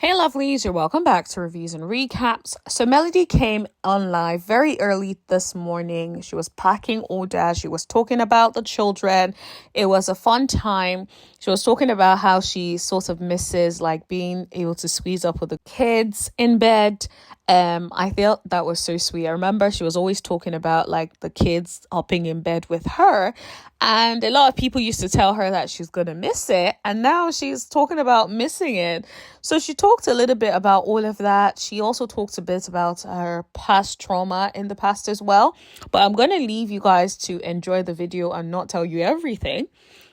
Hey lovelies, you're welcome back to Reviews and Recaps. So Melody came on live very early this morning. She was packing order. She was talking about the children. It was a fun time. She was talking about how she sort of misses like being able to squeeze up with the kids in bed. I felt that was so sweet. I remember she was always talking about like the kids hopping in bed with her, and a lot of people used to tell her that she's gonna miss it, and now she's talking about missing it. So she talked a little bit about all of that. She also talked a bit about her past trauma in the past as well. But I'm gonna leave you guys to enjoy the video and not tell you everything.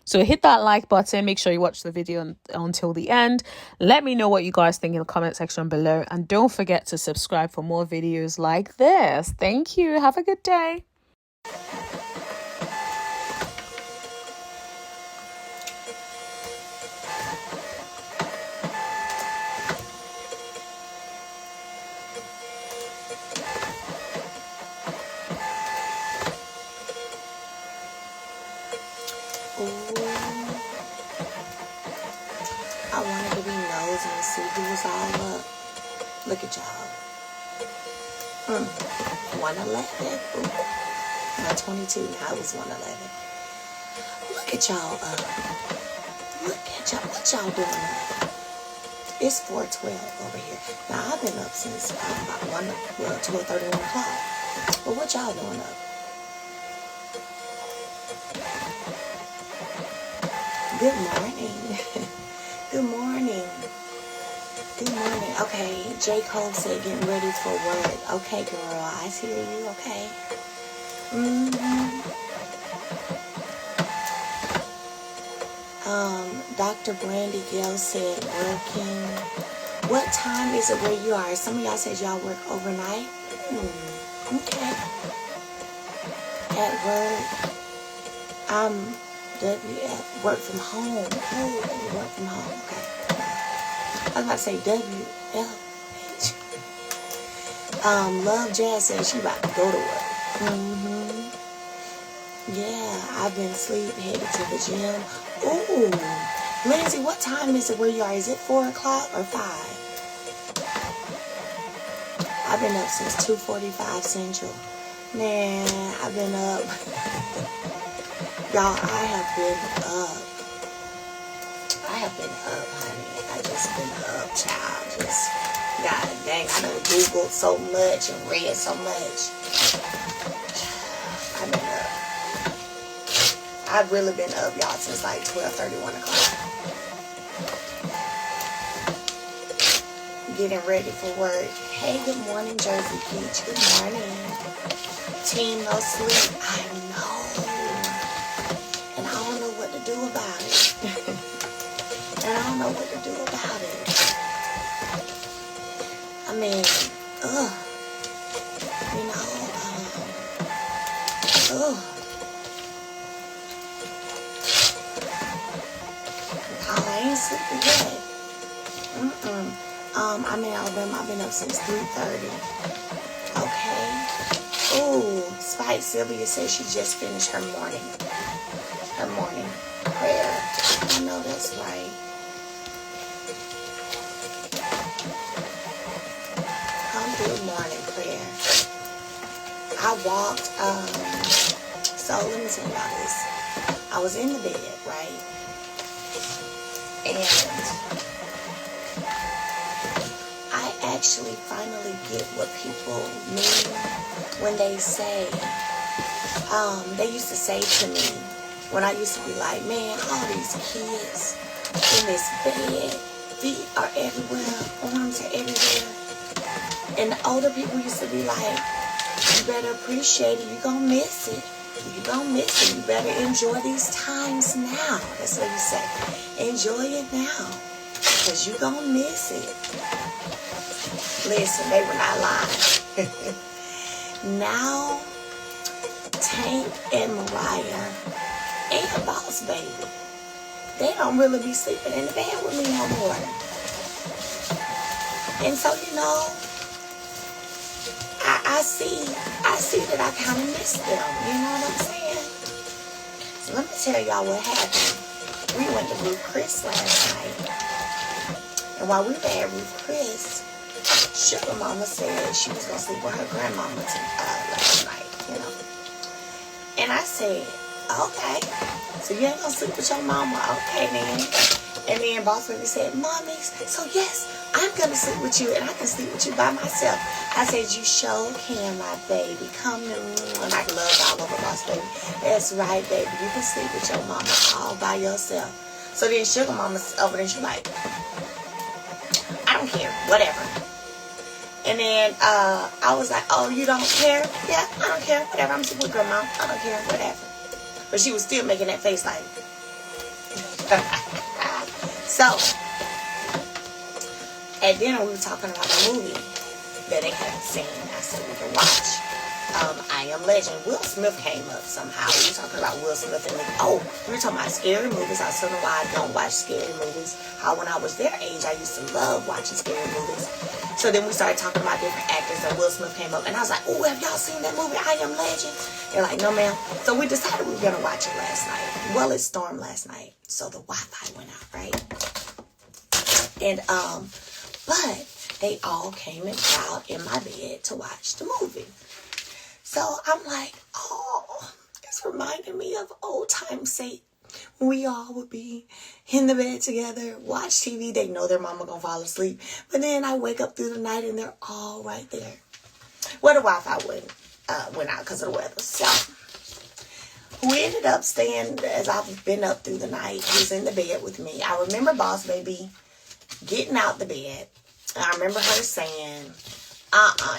So hit that like button. Make sure you watch the video until the end. Let me know what you guys think in the comment section below. And don't forget to subscribe for more videos like this. Thank you. Have a good day. I wanted to be nosy and see who was all up. Look at y'all. 111. Not 22. Now it was 111. Look at y'all up. Look at y'all. What y'all doing up? It's 4:12 over here. Now I've been up since about 12:30, 1 o'clock. But what y'all doing up? Good morning. Good morning. Good morning. Okay, J. Cole said getting ready for work. Okay, girl, I hear you. Okay. Dr. Brandy Gale said working. What time is it where you are? Some of y'all said y'all work overnight. Okay. At work. Work from home. Oh, work from home. Okay. I was about to say WLH. Love Jazz says she about to go to work. Yeah, I've been asleep, headed to the gym. Ooh. Lindsay, what time is it where you are? Is it 4 o'clock or 5? I've been up since 2:45 Central. Man, I've been up. Y'all, I have been up. Honey. I just been up, child. Just, god dang, I done Googled so much and read so much. I've been up. I've really been up, y'all, since like 12:30, 1 o'clock. Getting ready for work. Hey, good morning, Jersey Peach. Good morning. Team No Sleep. I know. And I don't know what to do about it. I mean, I ain't sleeping yet. I'm in Alabama. I've been up since 3:30. Okay. Ooh, Spike Sylvia says she just finished her morning prayer. I know that's right. Good morning prayer. I walked, so let me tell y'all this. I was in the bed, right? And I actually finally get what people mean when they say, they used to say to me, when I used to be like, man, all these kids in this bed, feet are everywhere, arms are everywhere. And the older people used to be like, you better appreciate it. You're going to miss it. You're going to miss it. You better enjoy these times now. That's what you say. Enjoy it now. Because you're going to miss it. Listen, they were not lying. Now, Tank and Mariah and Boss Baby, they don't really be sleeping in the bed with me no more. And so, you know, I see that I kind of miss them, you know what I'm saying? So let me tell y'all what happened. We went to Blue Chris last night, And while we were at Ruth Chris, Sugar Mama said she was going to sleep with her grandmama last night, you know. And I said, okay, so you ain't going to sleep with your mama? Okay, then. And then Boss Baby said, Mommy, so yes, I'm going to sleep with you, and I can sleep with you by myself. I said, you sure can, my baby. Come to me. And I love all over Boss Baby. That's right, baby. You can sleep with your mama all by yourself. So then Sugar Mama's over there, she's like, I don't care, whatever. And then I was like, oh, you don't care? Yeah, I don't care, whatever. I'm sleeping with grandma. I don't care, whatever. But she was still making that face like. So, at dinner we were talking about a movie that they hadn't seen. I said we can watch. I Am Legend. Will Smith came up somehow. We were talking about Will Smith and we were talking about scary movies. I don't know why I don't watch scary movies. How when I was their age, I used to love watching scary movies. So then we started talking about different actors, and Will Smith came up, and I was like, oh, have y'all seen that movie, I Am Legend? They're like, no, ma'am. So we decided we were going to watch it last night. Well, it stormed last night, so the Wi-Fi went out, right? And, but they all came and piled in my bed to watch the movie. So I'm like, oh, it's reminding me of old times, say, when we all would be in the bed together, watch TV. They know their mama gonna fall asleep. But then I wake up through the night and they're all right there. Well, the Wi-Fi went out because of the weather. So we ended up staying, as I've been up through the night. He's in the bed with me. I remember Boss Baby getting out the bed. I remember her saying,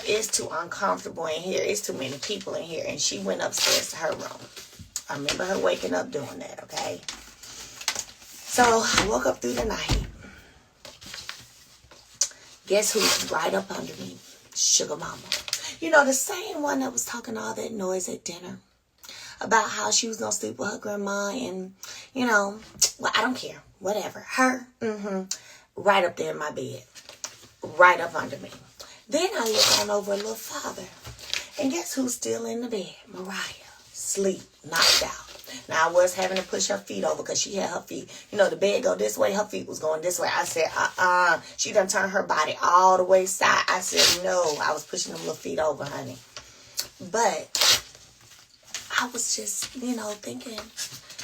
it's too uncomfortable in here. It's too many people in here. And she went upstairs to her room. I remember her waking up doing that, okay? So I woke up through the night. Guess who's right up under me? Sugar Mama. You know, the same one that was talking all that noise at dinner about how she was going to sleep with her grandma and, you know, well, I don't care. Whatever. Her, right up there in my bed. Right up under me. Then I look on over a little farther. And guess who's still in the bed? Mariah. Sleep. Knocked out. Now, I was having to push her feet over because she had her feet. You know, the bed go this way. Her feet was going this way. I said, She done turned her body all the way side. I said, no. I was pushing them little feet over, honey. But I was just, you know, thinking,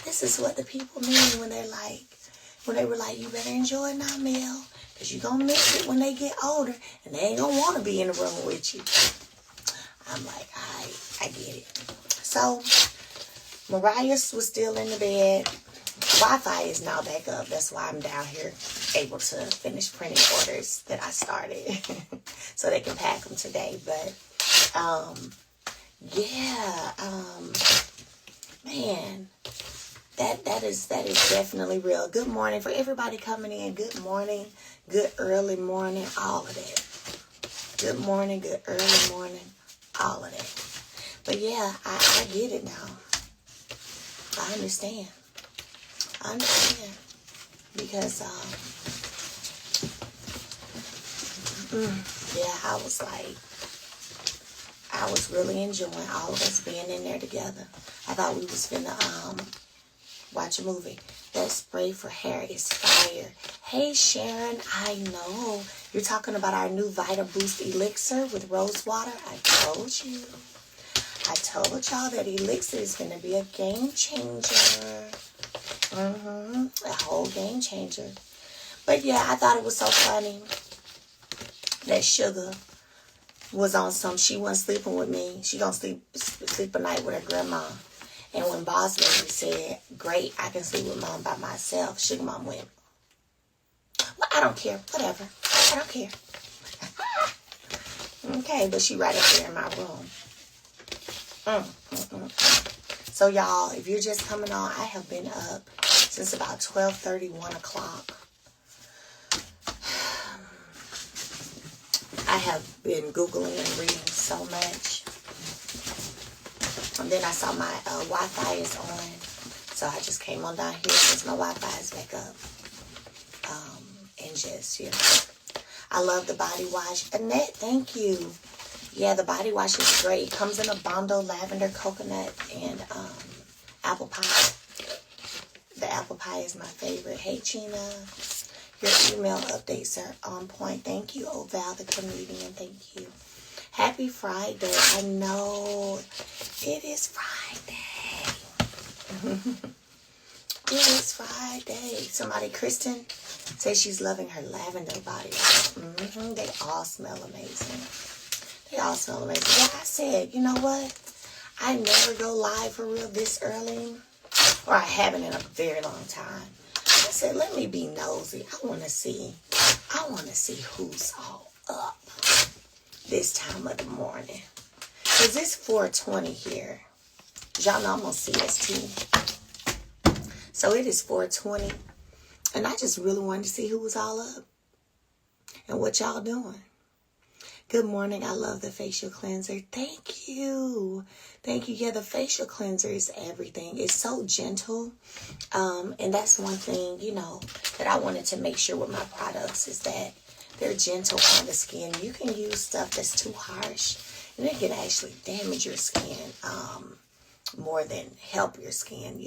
this is what the people mean when they were like, you better enjoy now, Mel. Because you're going to miss it when they get older. And they ain't going to want to be in the room with you. I'm like, I get it. So, Mariah was still in the bed. Wi-Fi is now back up. That's why I'm down here able to finish printing orders that I started. So they can pack them today. But, man, that is definitely real. Good morning for everybody coming in. Good morning, good early morning, all of that. Good morning, good early morning, all of that. But yeah, I get it now. I understand. Because, I was really enjoying all of us being in there together. I thought we was finna, watch a movie. That spray for hair is fire. Hey, Sharon, I know. You're talking about our new Vita Boost Elixir with rose water. I told y'all that elixir is going to be a game changer. A whole game changer. But yeah, I thought it was so funny that Sugar was on she wasn't sleeping with me. She don't sleep a night with her grandma. And when Boss Baby said, great, I can sleep with Mom by myself, Sugar Mom went, well, I don't care. Whatever. I don't care. Okay, but she right up there in my room. So, y'all, if you're just coming on, I have been up since about 12:30, 1 o'clock. I have been Googling and reading so much. And then I saw my Wi-Fi is on. So I just came on down here since my Wi-Fi is back up. And just, you know, I love the body wash. Annette, thank you. Yeah, the body wash is great. It comes in a bundle, lavender, coconut, and apple pie. The apple pie is my favorite. Hey, China. Your email updates are on point. Thank you, Oval, the comedian. Thank you. Happy Friday. I know it is Friday. It is Friday. Somebody, Kristen, says she's loving her lavender body. They all smell amazing. They all smell amazing. Yeah, I said, you know what? I never go live for real this early. Or I haven't in a very long time. I said, let me be nosy. I want to see who's all up this time of the morning. Because it's 4:20 here. Y'all know I'm on CST. So it is 4:20. And I just really wanted to see who was all up. And what y'all doing. Good morning. I love the facial cleanser. Thank you. Thank you. Yeah, the facial cleanser is everything. It's so gentle. And that's one thing, that I wanted to make sure with my products is that they're gentle on the skin. You can use stuff that's too harsh and it can actually damage your skin more than help your skin,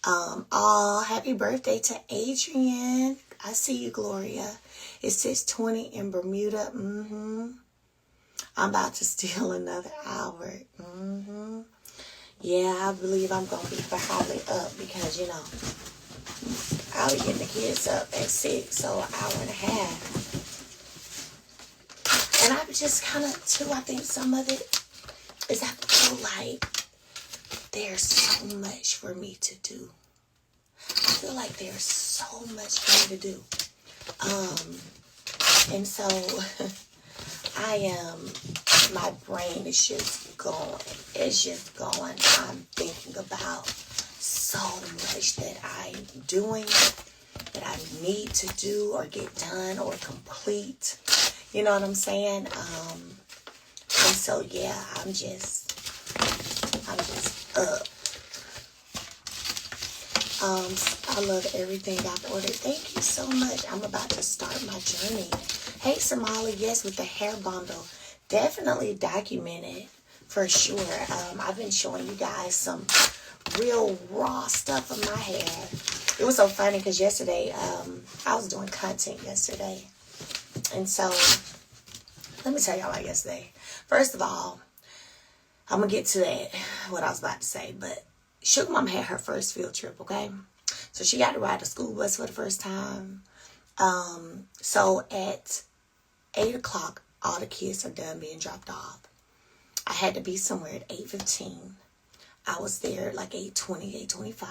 happy birthday to Adrian. I see you, Gloria. It says 20 in Bermuda. I'm about to steal another hour. Yeah, I believe I'm going to be probably up because, I'll be getting the kids up at 6, so an hour and a half. And I'm just kind of, too, I think some of it is I feel like there's so much for me to do. I feel like there's so much for me to do. And so my brain is just going. It's just going. I'm thinking about so much that I'm doing, that I need to do or get done or complete. You know what I'm saying? And so, yeah, I'm just up. I love everything I've ordered. Thank you so much. I'm about to start my journey. Hey, Somali, yes, with the hair bundle. Definitely documented for sure. I've been showing you guys some real raw stuff of my hair. It was so funny because yesterday, I was doing content yesterday. And so, let me tell y'all about yesterday. First of all, I'm going to get to that, what I was about to say, but Sugar Mama had her first field trip, okay? So she got to ride the school bus for the first time. So at 8 o'clock, all the kids are done being dropped off. I had to be somewhere at 8:15. I was there like 8:20, 8:25.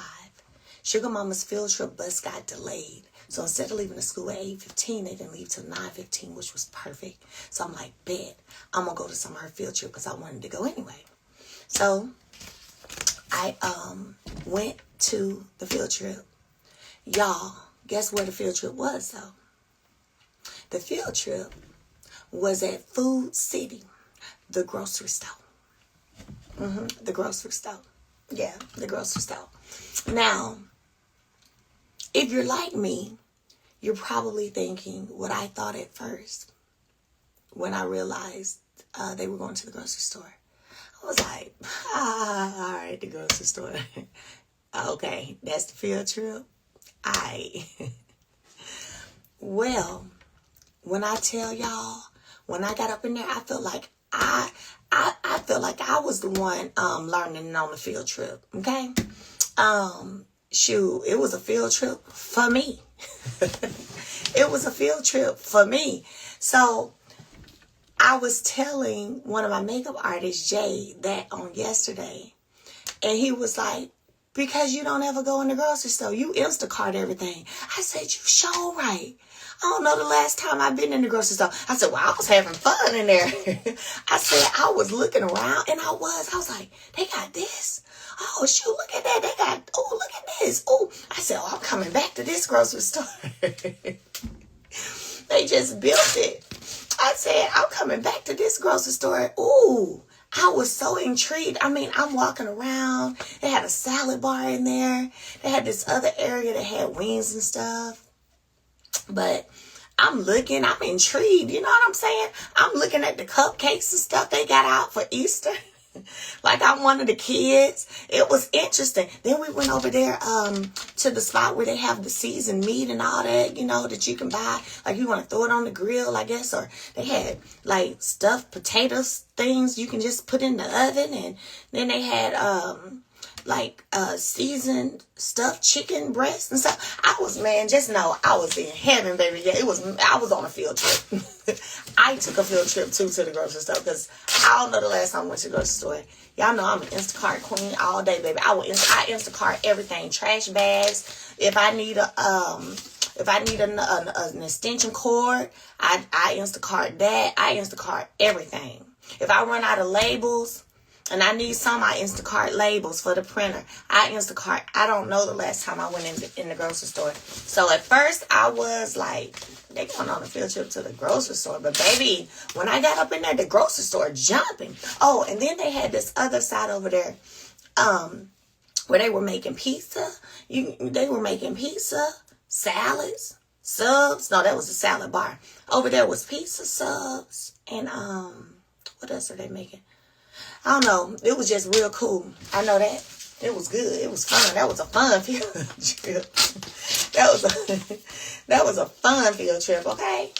Sugar Mama's field trip bus got delayed. So instead of leaving the school at 8:15, they didn't leave till 9:15, which was perfect. So I'm like, bet, I'm going to go to some of her field trip because I wanted to go anyway. So I went to the field trip. Y'all, guess where the field trip was, though? The field trip was at Food City, the grocery store. The grocery store. Yeah, the grocery store. Now, if you're like me, you're probably thinking what I thought at first when I realized they were going to the grocery store. I was like, all right, the grocery store. Okay, that's the field trip. Well, when I tell y'all, when I got up in there, I felt like I felt like I was the one learning on the field trip. Okay, shoot, it was a field trip for me. It was a field trip for me. So I was telling one of my makeup artists, Jay, that on yesterday, and he was like, because you don't ever go in the grocery store, you Instacart everything. I said, you sure right. I don't know the last time I've been in the grocery store. I said, well, I was having fun in there. I said, I was looking around, and I was like, they got this. Oh, shoot, look at that. They got, oh, look at this. Oh, I said, oh, I'm coming back to this grocery store. They just built it. I said, I'm coming back to this grocery store. Ooh, I was so intrigued. I mean, I'm walking around. They had a salad bar in there. They had this other area that had wings and stuff. But I'm looking, I'm intrigued. You know what I'm saying? I'm looking at the cupcakes and stuff they got out for Easter. Like I'm one of the kids. It was interesting. Then we went over there to the spot where they have the seasoned meat and all that, that you can buy. Like you want to throw it on the grill, I guess. Or they had like stuffed potatoes things you can just put in the oven. And then they had seasoned stuffed chicken breasts and stuff. Just know I was in heaven, baby. Yeah, I was on a field trip. I took a field trip too to the grocery store because I don't know the last time I went to the grocery store. Y'all know I'm an Instacart queen all day, baby. I Instacart everything. Trash bags. If I need an extension cord, I Instacart that. I Instacart everything. If I run out of labels and I need some, I Instacart labels for the printer. I Instacart. I don't know the last time I went in the grocery store. So at first I was like, they going on a field trip to the grocery store. But baby, when I got up in there, the grocery store jumping. Oh, and then they had this other side over there where they were making pizza. They were making pizza, salads, subs. No, that was a salad bar. Over there was pizza, subs, and what else are they making? I don't know. It was just real cool. I know that. It was good. It was fun. That was a fun field trip. That was a fun field trip, okay?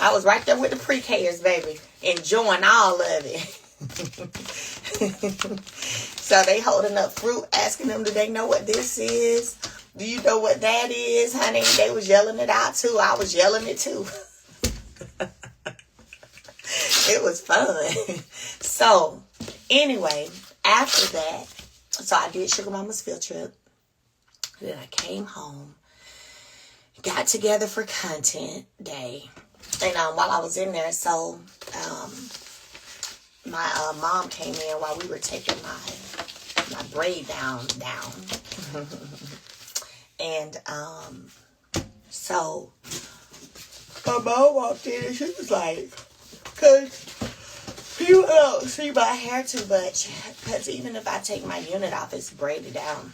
I was right there with the pre-Kers, baby, enjoying all of it. So they holding up fruit, asking them, do they know what this is? Do you know what that is, honey? They was yelling it out, too. I was yelling it, too. It was fun. So, anyway, after that, so I did Sugar Mama's field trip. Then I came home, got together for content day. And while I was in there, so my mom came in while we were taking my braid down. And so my mom walked in and she was like, because people don't see my hair too much. Because even if I take my unit off, it's braided down.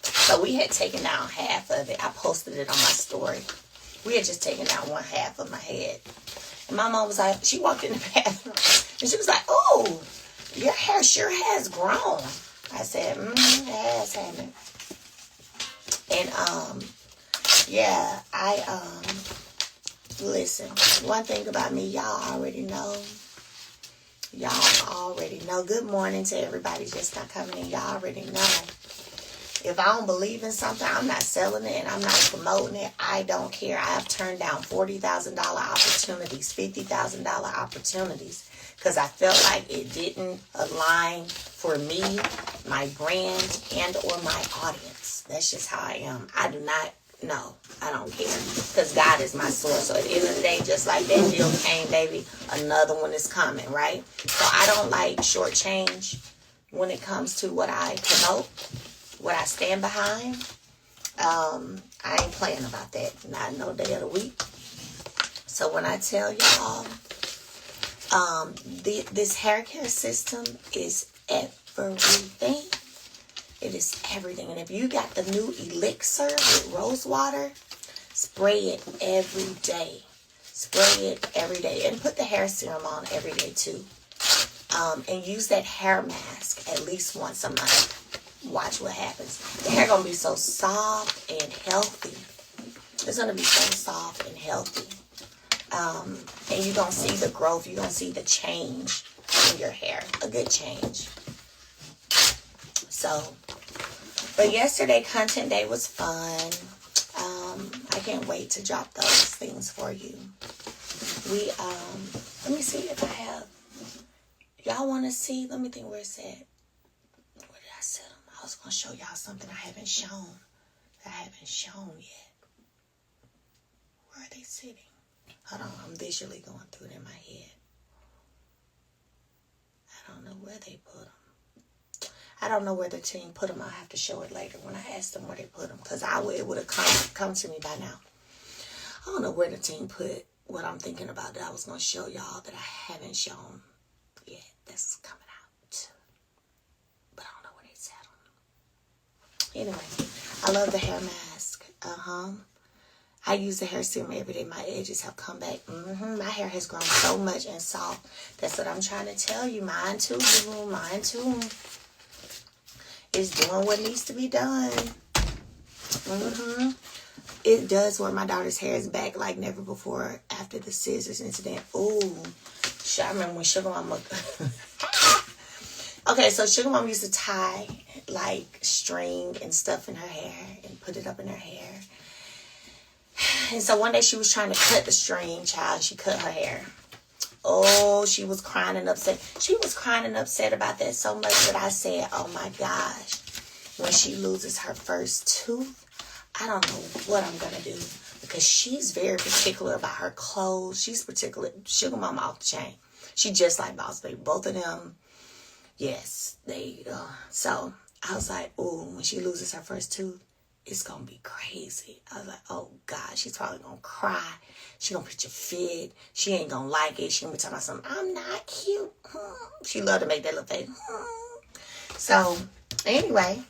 So we had taken down half of it. I posted it on my story. We had just taken down one half of my head. And my mom was like, she walked in the bathroom. And she was like, oh, your hair sure has grown. I said, it has, hasn't it? And, yeah, listen, one thing about me, y'all already know. Y'all already know. Good morning to everybody just not coming in. Y'all already know. If I don't believe in something, I'm not selling it and I'm not promoting it. I don't care. I have turned down $40,000 opportunities, $50,000 opportunities because I felt like it didn't align for me, my brand, and or my audience. That's just how I am. I do not know. I don't care because God is my source. So at the end of the day, just like that deal came, baby, another one is coming, right? So I don't like shortchange when it comes to what I promote, what I stand behind. I ain't playing about that. Not no day of the week. So when I tell y'all, this hair care system is everything. It is everything. And if you got the new elixir with rose water, spray it every day. Spray it every day. And put the hair serum on every day too. And use that hair mask at least once a month. Watch what happens. The hair gonna be so soft and healthy. It's gonna be so soft and healthy. And you're gonna see the growth. You're gonna see the change in your hair. A good change. So, but yesterday content day was fun. I can't wait to drop those things for you. Let me see if I have. Y'all want to see? Let me think where it's at. Where did I set them? I was going to show y'all something I haven't shown. That I haven't shown yet. Where are they sitting? Hold on. I'm visually going through it in my head. I don't know where they put them. I don't know where the team put them. I'll have to show it later when I ask them where they put them. Because it would have come to me by now. I don't know where the team put what I'm thinking about that I was going to show y'all that I haven't shown yet. That's coming out. But I don't know where they sat them. Anyway, I love the hair mask. I use the hair serum every day. My edges have come back. My hair has grown so much and soft. That's what I'm trying to tell you. Mine too, boo. Mine too. It's doing what needs to be done. It does work. My daughter's hair is back like never before after the scissors incident. Ooh. I remember when Sugar Mama... Okay, so Sugar Mama used to tie like string and stuff in her hair and put it up in her hair. And so one day she was trying to cut the string, child. She cut her hair. Oh, she was crying and upset. She was crying and upset about that so much that I said, oh my gosh, when she loses her first tooth, I don't know what I'm going to do. Because she's very particular about her clothes. She's particular. Sugar Mama off the chain. She just like Boss Baby. Both of them, yes. So I was like, ooh, when she loses her first tooth, it's going to be crazy. I was like, oh, God, she's probably going to cry. She going to pitch a fit. She ain't going to like it. She going to be talking about something, I'm not cute. She love to make that little face. So, anyway,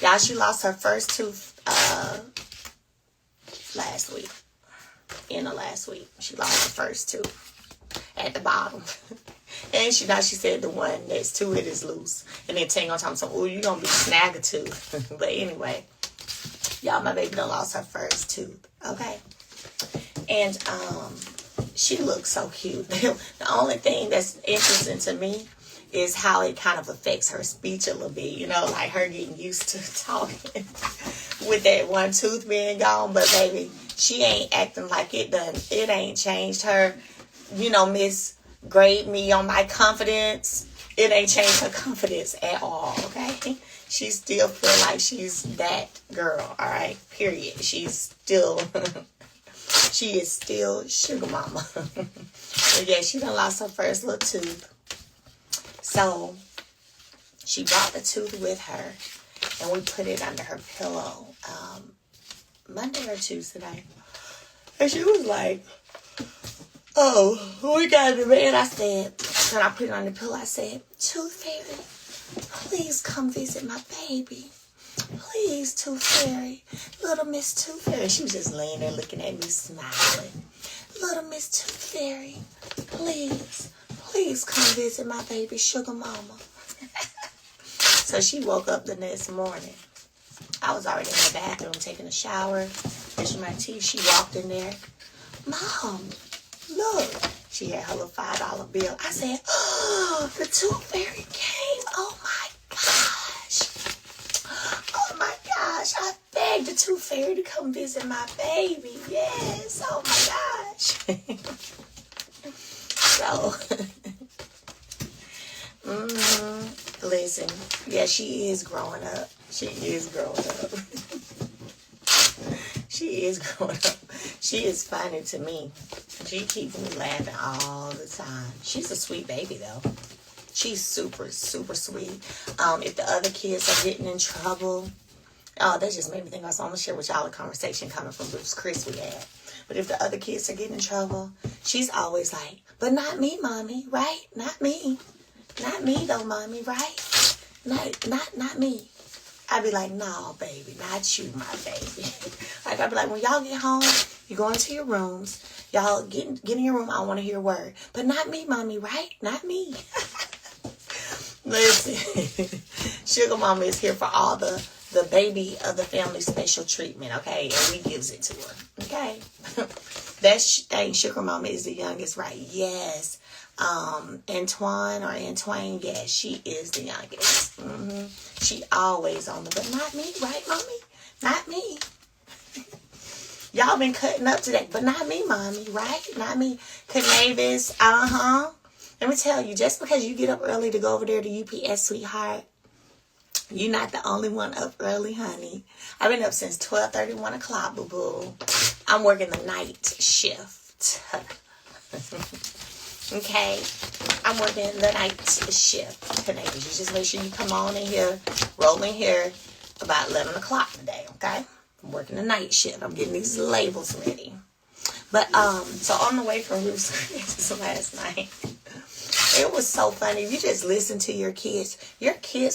y'all, she lost her first tooth last week. In the last week. She lost her first tooth at the bottom. And she said the one next to it is loose. And then Tango told me, so, oh, you going to be snagger tooth. But anyway, y'all, my baby done lost her first tooth. Okay? And she looks so cute. The only thing that's interesting to me is how it kind of affects her speech a little bit. You know, like her getting used to talking with that one tooth being gone. But baby, she ain't acting like it done. It ain't changed her, Miss Grade me on my confidence. It ain't changed her confidence at all, okay? She still feel like she's that girl, all right? Period. She is still Sugar Mama. But yeah, she done lost her first little tooth. So she brought the tooth with her, and we put it under her pillow Monday or Tuesday. And she was like, oh, we got it, man. I said, when I put it on the pillow, I said, Tooth Fairy, please come visit my baby. Please, Tooth Fairy. Little Miss Tooth Fairy. She was just laying there looking at me, smiling. Little Miss Tooth Fairy, please come visit my baby Sugar Mama. So she woke up the next morning. I was already in the bathroom taking a shower, brushing my teeth. She walked in there. Mom, look. She had her little $5 bill. I said, oh, the Tooth Fairy came. Oh, my gosh. Oh, my gosh. I begged the Tooth Fairy to come visit my baby. Yes. Oh, my gosh. So, listen. Yeah, she is growing up. She is growing up. She is growing up. She is funny to me. She keeps me laughing all the time. She's a sweet baby, though. She's super, super sweet. If the other kids are getting in trouble, that just made me think. I'm going to share with y'all a conversation coming from Bruce Chris we had. But if the other kids are getting in trouble, she's always like, but not me, Mommy, right? Not me. Not me, though, Mommy, right? Not me. I'd be like, no, baby, not you, my baby. Like, I'd be like, when y'all get home, you go into your rooms. Y'all get in your room. I don't want to hear a word. But not me, Mommy, right? Not me. Listen, Sugar Mama is here for all the baby of the family special treatment, okay? And we gives it to her, okay? That thing, Sugar Mama is the youngest, right? Yes. Antoine, yes, she is the youngest. She always on the, but not me, right, Mommy? Not me. Y'all been cutting up today, but not me, Mommy, right? Not me. Canavis, Let me tell you, just because you get up early to go over there to UPS, sweetheart, you're not the only one up early, honey. I've been up since 12:30, 1 o'clock, boo-boo. I'm working the night shift. Okay? I'm working the night shift today. You just make sure you come on in here, roll in here about 11 o'clock today, okay? I'm working the night shift. I'm getting these labels ready. But, so on the way from Ruth's Chris last night, it was so funny. If you just listen to your kids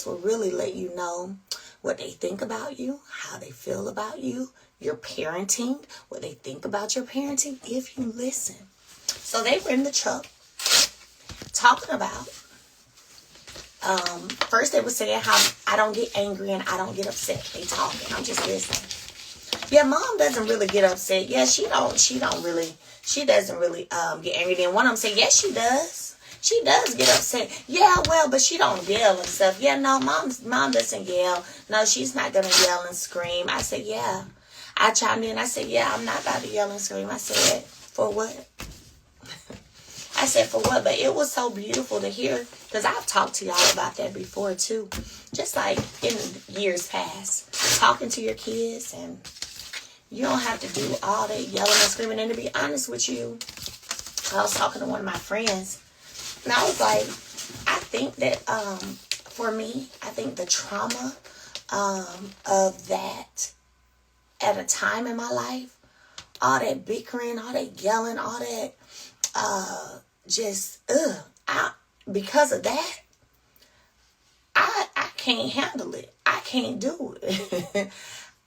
will really let you know what they think about you, how they feel about you, your parenting, what they think about your parenting, if you listen. So they were in the truck talking about, first they were saying how I don't get angry and I don't get upset. They talking. I'm just listening. Yeah, mom doesn't really get upset. Yeah, she doesn't really get angry. Then one of them said, yes, she does. She does get upset. Yeah, well, but she don't yell and stuff. Yeah, no, mom doesn't yell. No, she's not gonna yell and scream. I said, yeah. I chimed in. I said, yeah, I'm not about to yell and scream. I said, for what? I said, for what? But it was so beautiful to hear, because I've talked to y'all about that before too. Just like in years past, talking to your kids, and you don't have to do all that yelling and screaming. And to be honest with you, I was talking to one of my friends, and I was like, I think that for me, I think the trauma of that at a time in my life, all that bickering, all that yelling, all that because of that, I can't handle it. I can't do it.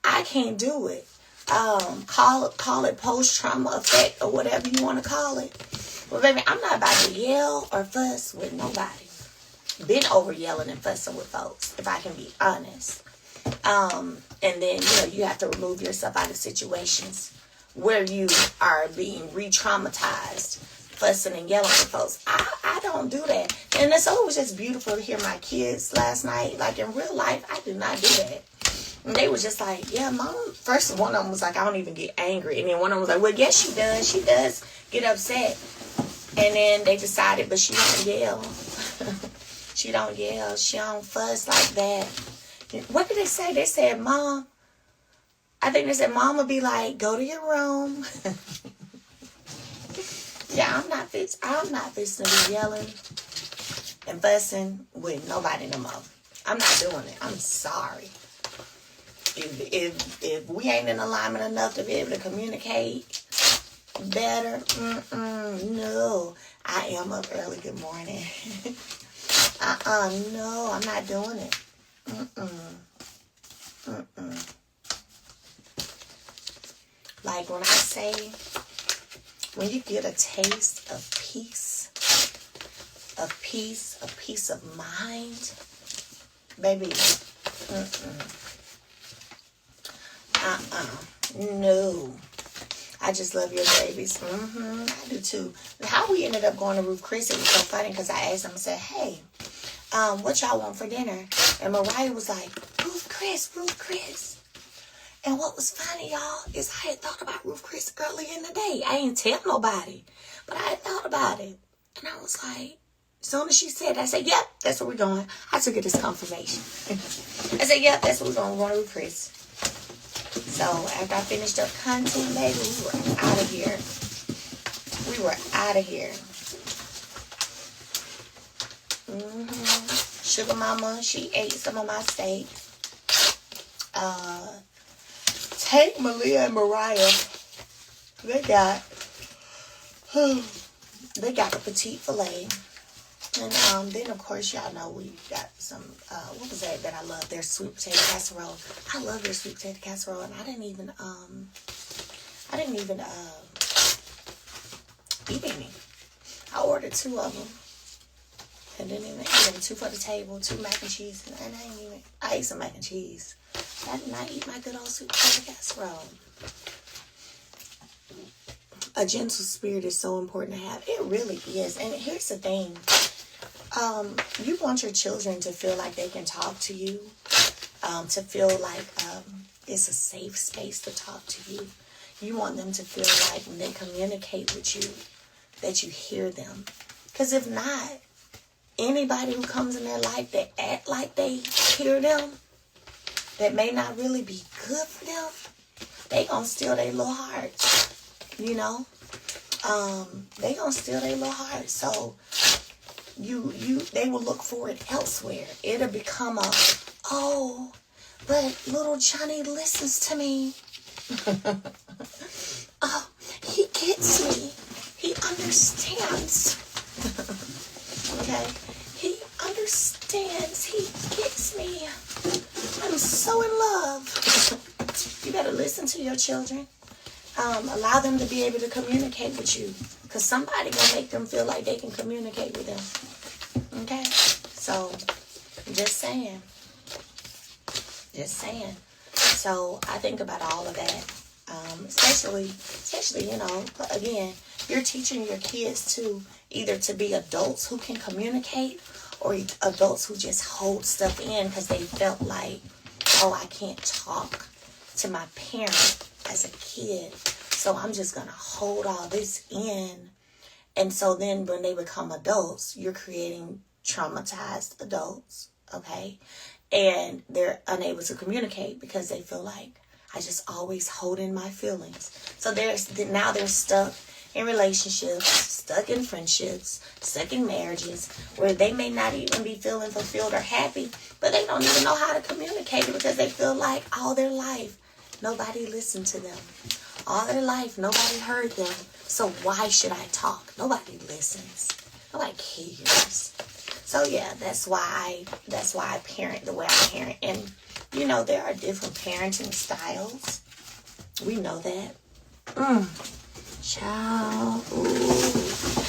I can't do it. Call it post-trauma effect or whatever you want to call it. Well, baby, I'm not about to yell or fuss with nobody. Been over yelling and fussing with folks, if I can be honest. And then, you have to remove yourself out of situations where you are being re-traumatized, fussing and yelling at folks. I don't do that. And so it was just beautiful to hear my kids last night. Like, in real life, I do not do that. And they were just like, yeah, mom. First, one of them was like, I don't even get angry. And then one of them was like, well, yes, she does. She does get upset. And then they decided, but she don't yell. She don't yell. She don't fuss like that. What did they say? They said, Mom. I think they said, Mom would be like, go to your room. Yeah, I'm not fixing to be yelling and fussing with nobody no more. I'm not doing it. I'm sorry. If we ain't in alignment enough to be able to communicate better, no. I am up early. Good morning. No, I'm not doing it. Like when I say, when you get a taste of peace, a peace of mind, baby, no. I just love your babies. I do too. How we ended up going to Ruth Chris, it was so funny because I asked them, I said, hey, what y'all want for dinner? And Mariah was like, Ruth Chris. And what was funny, y'all, is I had thought about Ruth Chris early in the day. I ain't tell nobody, but I had thought about it. And I was like, as soon as she said, I said, yep, that's where we're going. I took it as confirmation. I said, yep, that's where we're going. We're going to Ruth Chris. So after I finished up content, baby, we were out of here. Sugar Mama, she ate some of my steak. Tank, Malia, and Mariah, they got the petite filet. And then, of course, y'all know we got some, what was that I love? Their sweet potato casserole. I love their sweet potato casserole. And I didn't even eat any. I ordered 2 of them. And didn't even eat them. 2 for the table, 2 mac and cheese. And I ate some mac and cheese. I did not eat my good old sweet potato casserole. A gentle spirit is so important to have. It really is. And here's the thing. You want your children to feel like they can talk to you, to feel like it's a safe space to talk to you. You want them to feel like when they communicate with you, that you hear them. Because if not, anybody who comes in their life that act like they hear them, that may not really be good for them, they gonna steal their little hearts, they gonna steal their little hearts. So they will look for it elsewhere. It'll become but little Johnny listens to me. He gets me. He understands. Okay? He understands. He gets me. I'm so in love. You better listen to to your children. Allow them to be able to communicate with you, because somebody gonna make them feel like they can communicate with them. Okay? So, just saying. So, I think about all of that. Especially, again, you're teaching your kids to either to be adults who can communicate, or adults who just hold stuff in because they felt like, oh, I can't talk to my parent as a kid, so I'm just going to hold all this in. And so then when they become adults, you're creating traumatized adults, okay? And they're unable to communicate because they feel like, I just always hold in my feelings. So now they're stuck in relationships, stuck in friendships, stuck in marriages, where they may not even be feeling fulfilled or happy, but they don't even know how to communicate it because they feel like all their life nobody listened to them. All their life nobody heard them. So why should I talk? Nobody listens. Nobody cares. So yeah, that's why I parent the way I parent. And you know, there are different parenting styles. We know that. Child, ooh,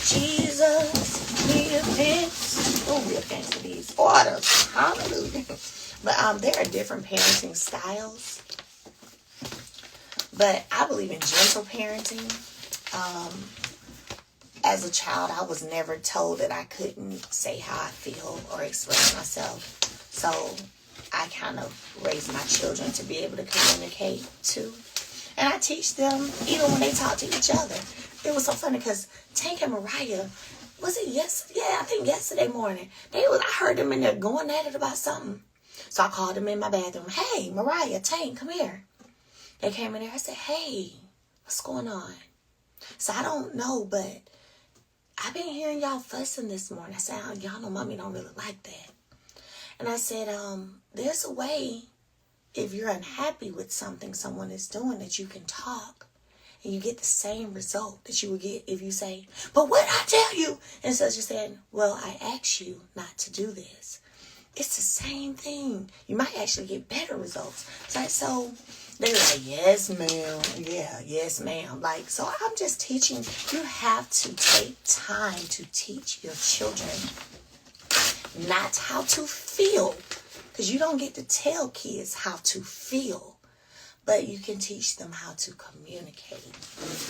Jesus, we are fixed. Oh, we are thanks for these orders. Hallelujah. But there are different parenting styles. But I believe in gentle parenting. As a child, I was never told that I couldn't say how I feel or express myself. So I kind of raised my children to be able to communicate too. And I teach them even when they talk to each other. It was so funny because Tank and Mariah, was it I think yesterday morning, I heard them in there going at it about something. So I called them in my bathroom. Hey, Mariah, Tank, come here. They came in there. I said, hey, what's going on? So I don't know, but I've been hearing y'all fussing this morning. I said, y'all know mommy don't really like that. And I said, there's a way, if you're unhappy with something someone is doing, that you can talk and you get the same result that you would get if you say, but what did I tell you? And so you're saying, well, I asked you not to do this. It's the same thing. You might actually get better results. So they're like, yes, ma'am. Yeah, yes, ma'am. Like, so I'm just teaching. You have to take time to teach your children not how to feel. Because you don't get to tell kids how to feel. But you can teach them how to communicate.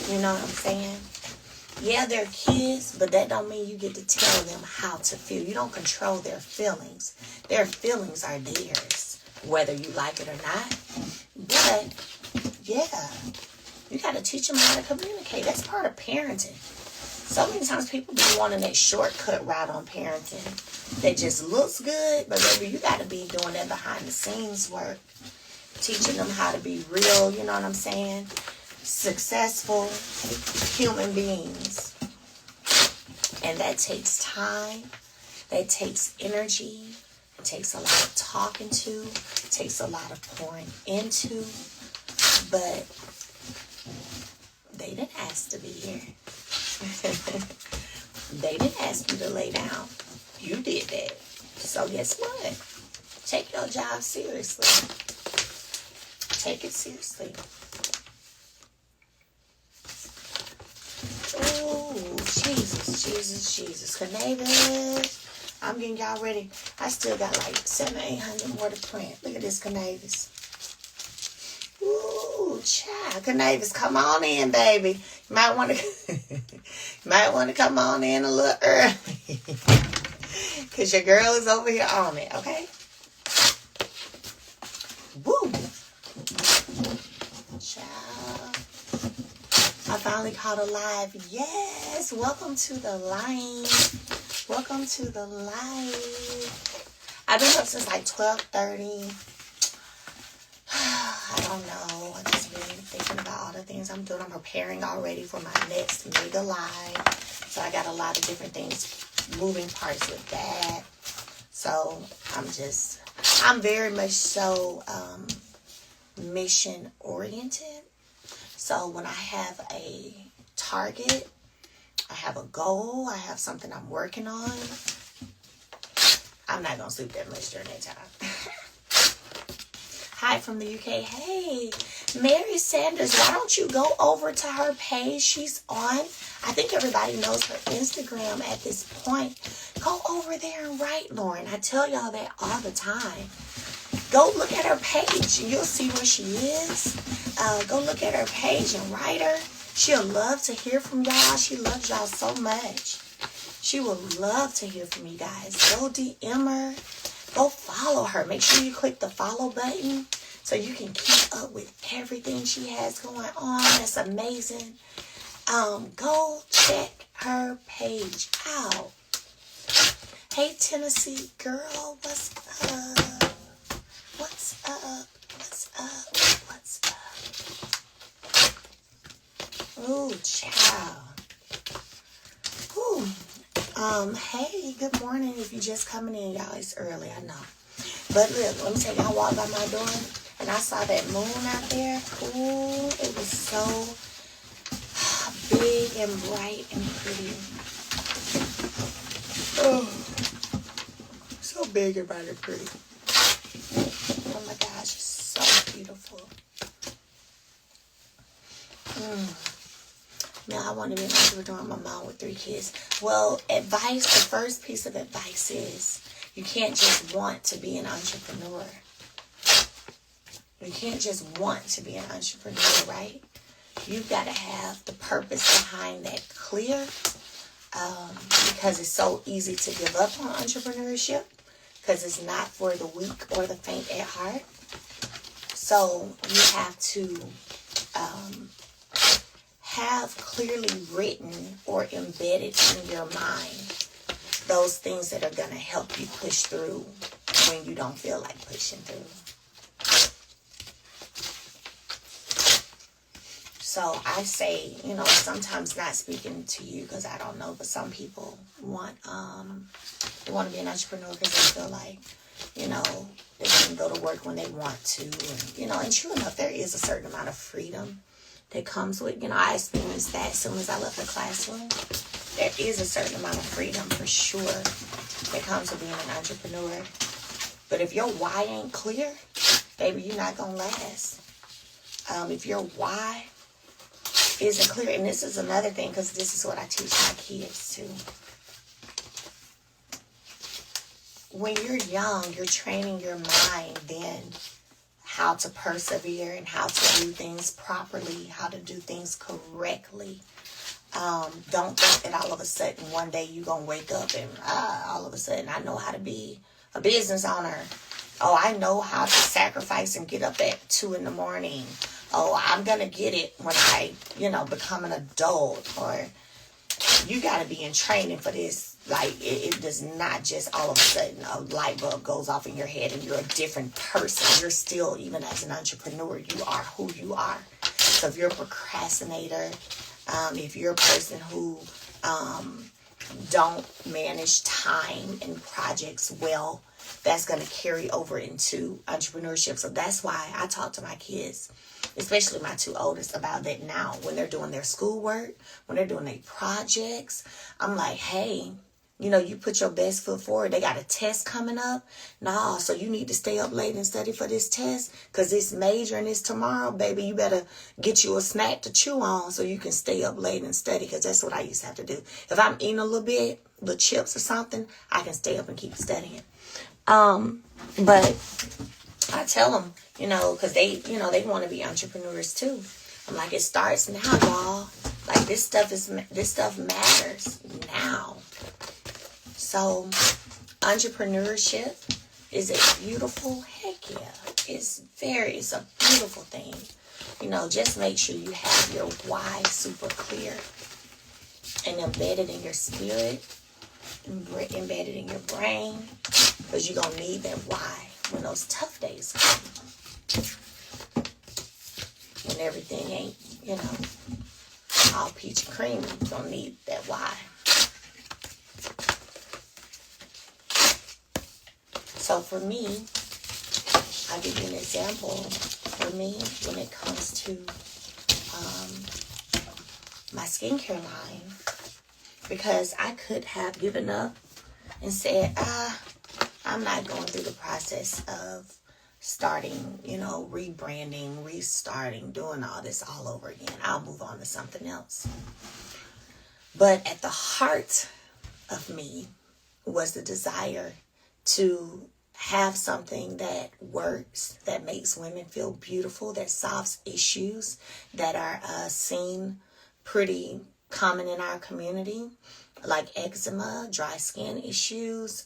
You know what I'm saying? Yeah, they're kids, but that don't mean you get to tell them how to feel. You don't control their feelings. Their feelings are theirs, whether you like it or not. But, yeah, you got to teach them how to communicate. That's part of parenting. So many times people be wanting that shortcut route on parenting that just looks good, but baby, you got to be doing that behind the scenes work. Teaching them how to be real, you know what I'm saying? Successful human beings. And that takes time. That takes energy. It takes a lot of talking to. It takes a lot of pouring into. But they didn't ask to be here. They didn't ask you to lay down. You did that. So guess what? Take your job seriously. Take it seriously. Oh, Jesus. Canavis. I'm getting y'all ready. I still got like 700-800 more to print. Look at this, Canavis. Ooh, child. Canavis, come on in, baby. You might want to come on in a little early. Because your girl is over here on it, okay? Woo. Child. I finally caught a live. Yes. Welcome to the live. Welcome to the live. I've been up since like 12:30. I don't know. I'm just really thinking about all the things I'm doing. I'm preparing already for my next mega live. So I got a lot of different things, moving parts with that. So I'm very much so mission oriented. So when I have a target, I have a goal, I have something I'm working on, I'm not going to sleep that much during that time. Hi from the UK. Hey, Mary Sanders, why don't you go over to her page? She's on. I think everybody knows her Instagram at this point. Go over there and write, Lauren. I tell y'all that all the time. Go look at her page. You'll see where she is. Go look at her page and write her. She'll love to hear from y'all. She loves y'all so much. She will love to hear from you guys. Go DM her. Go follow her. Make sure you click the follow button so you can keep up with everything she has going on. That's amazing. Go check her page out. Hey, Tennessee girl, what's up? What's up? What's up? What's up? Ooh, child. Ooh. Hey, good morning. If you're just coming in, y'all, it's early, I know. But look, let me tell you, I walked by my door and I saw that moon out there. Ooh, it was so big and bright and pretty. Oh, so big and bright and pretty. Oh my gosh, it's so beautiful. Now I want to be an entrepreneur. I'm a mom with 3 kids. Well, advice, the first piece of advice is you can't just want to be an entrepreneur. You can't just want to be an entrepreneur, right? You've got to have the purpose behind that clear, because it's so easy to give up on entrepreneurship because it's not for the weak or the faint at heart. So you have to have clearly written or embedded in your mind those things that are going to help you push through when you don't feel like pushing through. So I say, sometimes not speaking to you because I don't know, but some people want they want to be an entrepreneur because they feel like, they can go to work when they want to. And true enough, there is a certain amount of freedom that comes with, I experienced that as soon as I left the classroom. There is a certain amount of freedom for sure that comes with being an entrepreneur. But if your why ain't clear, baby, you're not going to last. If your why isn't clear, and this is another thing, because this is what I teach my kids too. When you're young, you're training your mind then how to persevere and how to do things properly, how to do things correctly. Don't think that all of a sudden one day you're going to wake up and all of a sudden I know how to be a business owner. Oh, I know how to sacrifice and get up at 2 a.m. Oh, I'm going to get it when I, become an adult. Or you got to be in training for this. Like, it does not just all of a sudden a light bulb goes off in your head and you're a different person. You're still, even as an entrepreneur, you are who you are. So if you're a procrastinator, if you're a person who don't manage time and projects well, that's going to carry over into entrepreneurship. So that's why I talk to my kids, especially my 2 oldest, about that now. When they're doing their schoolwork, when they're doing their projects, I'm like, hey, you put your best foot forward. They got a test coming up. Nah, so you need to stay up late and study for this test because it's major and it's tomorrow, baby. You better get you a snack to chew on so you can stay up late and study, because that's what I used to have to do. If I'm eating a little bit, little chips or something, I can stay up and keep studying. But I tell them, because they want to be entrepreneurs too. I'm like, it starts now, y'all. Like, this stuff matters now. So, entrepreneurship is a beautiful, heck yeah, it's a beautiful thing. Just make sure you have your why super clear and embedded in your spirit, embedded in your brain, because you're going to need that why when those tough days come. When everything ain't, all peach and cream, you're going to need that why. So for me, I'll give you an example. For me, when it comes to my skincare line, because I could have given up and said, I'm not going through the process of starting, rebranding, restarting, doing all this all over again. I'll move on to something else. But at the heart of me was the desire to have something that works, that makes women feel beautiful, that solves issues that are seen pretty common in our community, like eczema, dry skin issues,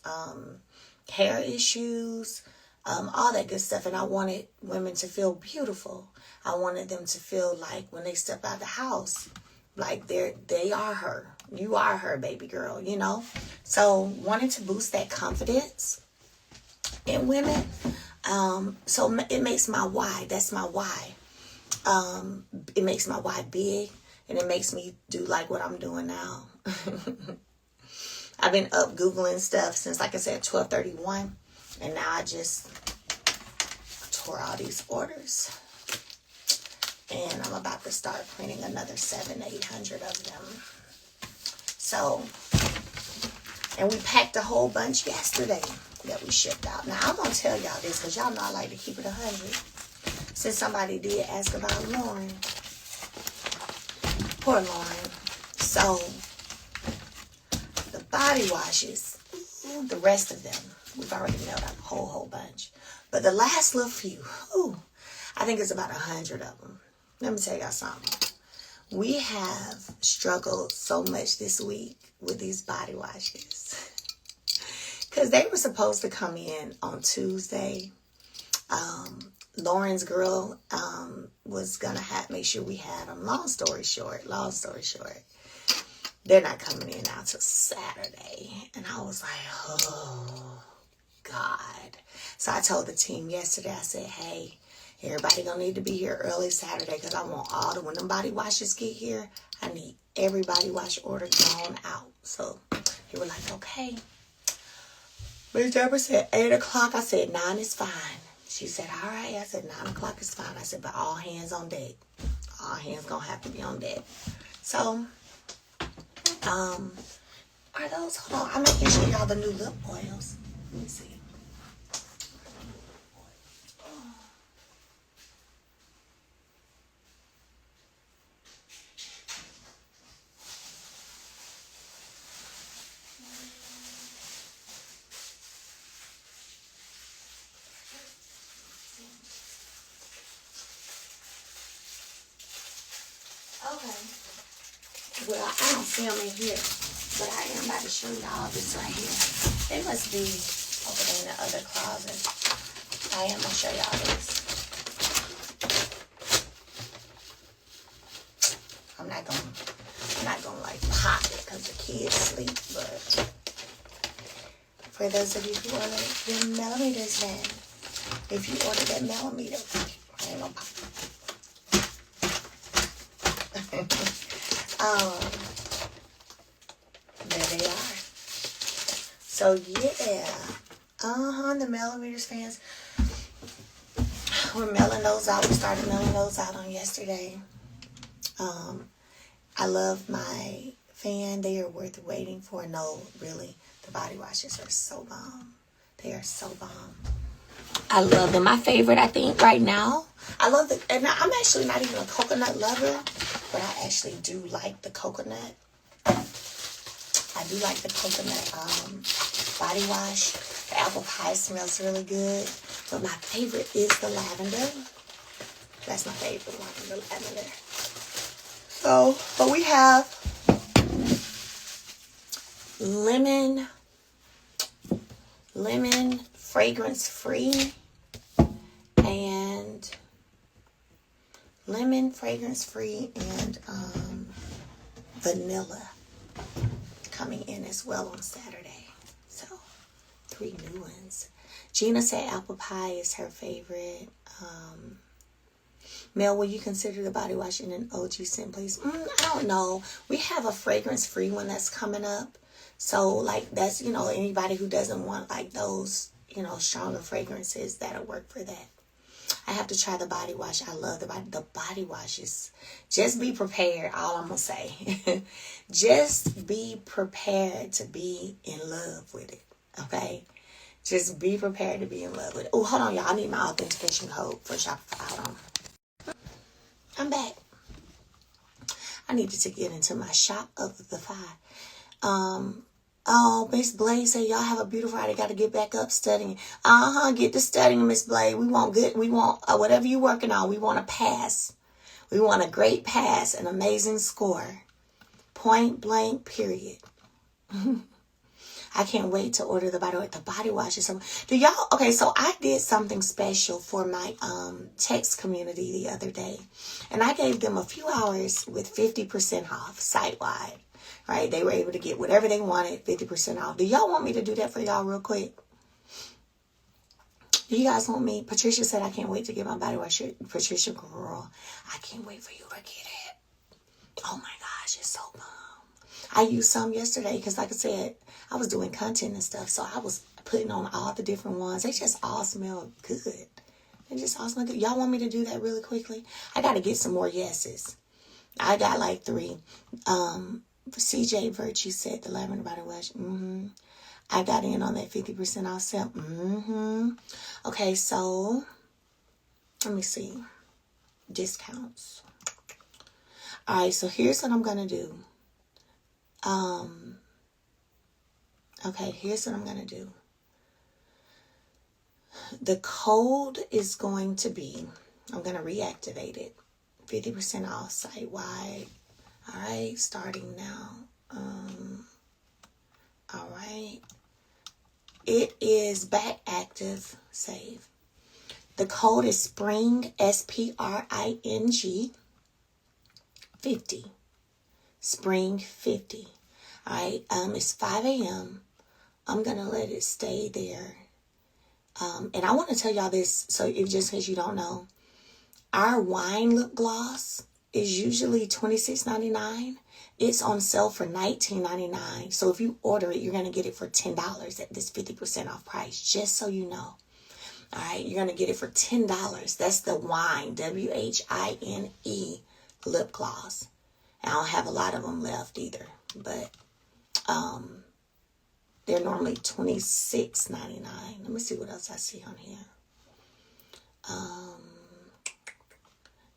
hair issues, all that good stuff. And I wanted women to feel beautiful. I wanted them to feel like when they step out the house, like they are her. You are her, baby girl, So wanted to boost that confidence in women. So it makes my why. That's my why. It makes my why big, and it makes me do like what I'm doing now. I've been up Googling stuff since, like I said, 12/31, and now I just tore all these orders, and I'm about to start printing another 700-800 of them. So, and we packed a whole bunch yesterday that we shipped out. Now, I'm going to tell y'all this because y'all know I like to keep it 100. Since somebody did ask about Lauren. Poor Lauren. So, the body washes, the rest of them, we've already mailed out a whole bunch. But the last little few, I think it's about 100 of them. Let me tell y'all something. We have struggled so much this week with these body washes. Because they were supposed to come in on Tuesday. Lauren's girl was going to make sure we had them. Long story short, they're not coming in now till Saturday. And I was like, oh, God. So I told the team yesterday, I said, hey, everybody gonna need to be here early Saturday because I want when them body washes get here, I need every body wash order gone out. So they were like, okay. Miss Deborah said 8 o'clock. I said 9 is fine. She said, all right. I said 9 o'clock is fine. I said, but all hands on deck. All hands gonna have to be on deck. So, are those, hold on, I'm making sure y'all the new lip oils. Let me see. Okay. Well, I don't see them in here, but I am about to show y'all this right here. They must be over there in the other closet. I am gonna show y'all this. I'm not gonna like pop it because the kids sleep, but for those of you who order your millimeters, then if you order that millimeter, I ain't gonna pop it. There they are. So yeah, the millimeters fans, we're mailing those out. We started mailing those out on yesterday. I love my fan. They are worth waiting for. No, really, the body washes are so bomb. They are so bomb. I love them. My favorite, I think, right now. I love and I'm actually not even a coconut lover, but I actually do like the coconut. I do like the coconut body wash. The apple pie smells really good. But my favorite is the lavender. That's my favorite one, the lavender. So, but we have lemon fragrance free and vanilla coming in as well on Saturday. So 3 new ones. Gina said apple pie is her favorite. Mel, will you consider the body wash in an OG scent, please? I don't know. We have a fragrance-free one that's coming up. So, like, that's, anybody who doesn't want, like, those, stronger fragrances, that'll work for that. I have to try the body wash. I love the body washes. Just be prepared, all I'm going to say. Just be prepared to be in love with it, okay? Just be prepared to be in love with it. Oh, hold on, y'all. I need my authentication code for Shopify. Hold on. I'm back. I needed to get into my shop of the five. Oh, Miss Blade said, y'all have a beautiful Friday. Got to get back up studying. Get to studying, Miss Blade. We want whatever you're working on. We want a pass. We want a great pass, an amazing score. Point blank, period. I can't wait to order the body wash. The body wash is something. Okay, so I did something special for my text community the other day. And I gave them a few hours with 50% off site-wide. Right? They were able to get whatever they wanted, 50% off. Do y'all want me to do that for y'all real quick? Do you guys want me? Patricia said, I can't wait to get my body wash. Patricia, girl, I can't wait for you to get it. Oh my gosh, it's so bomb. I used some yesterday because, like I said, I was doing content and stuff. So I was putting on all the different ones. They just all smell good. They just all smell good. Y'all want me to do that really quickly? I got to get some more yeses. I got like 3. CJ Virtue said the lavender body wash. I got in on that 50% off sale. Okay, so let me see. Discounts. All right, so here's what I'm going to do. Okay, here's what I'm going to do. The code is going to be, I'm going to reactivate it. 50% off site-wide. All right, starting now. All right. It is back active. Save. The code is SPRING, SPRING 50. SPRING 50. All right. It's 5 a.m. I'm going to let it stay there. And I want to tell y'all this, so if just in case you don't know, our wine lip gloss is usually $26.99. It's on sale for $19.99. So if you order it, you're going to get it for $10 at this 50% off price, just so you know. All right, you're going to get it for $10. That's the wine, WHINE lip gloss. I don't have a lot of them left either, but they're normally $26.99. Let me see what else I see on here.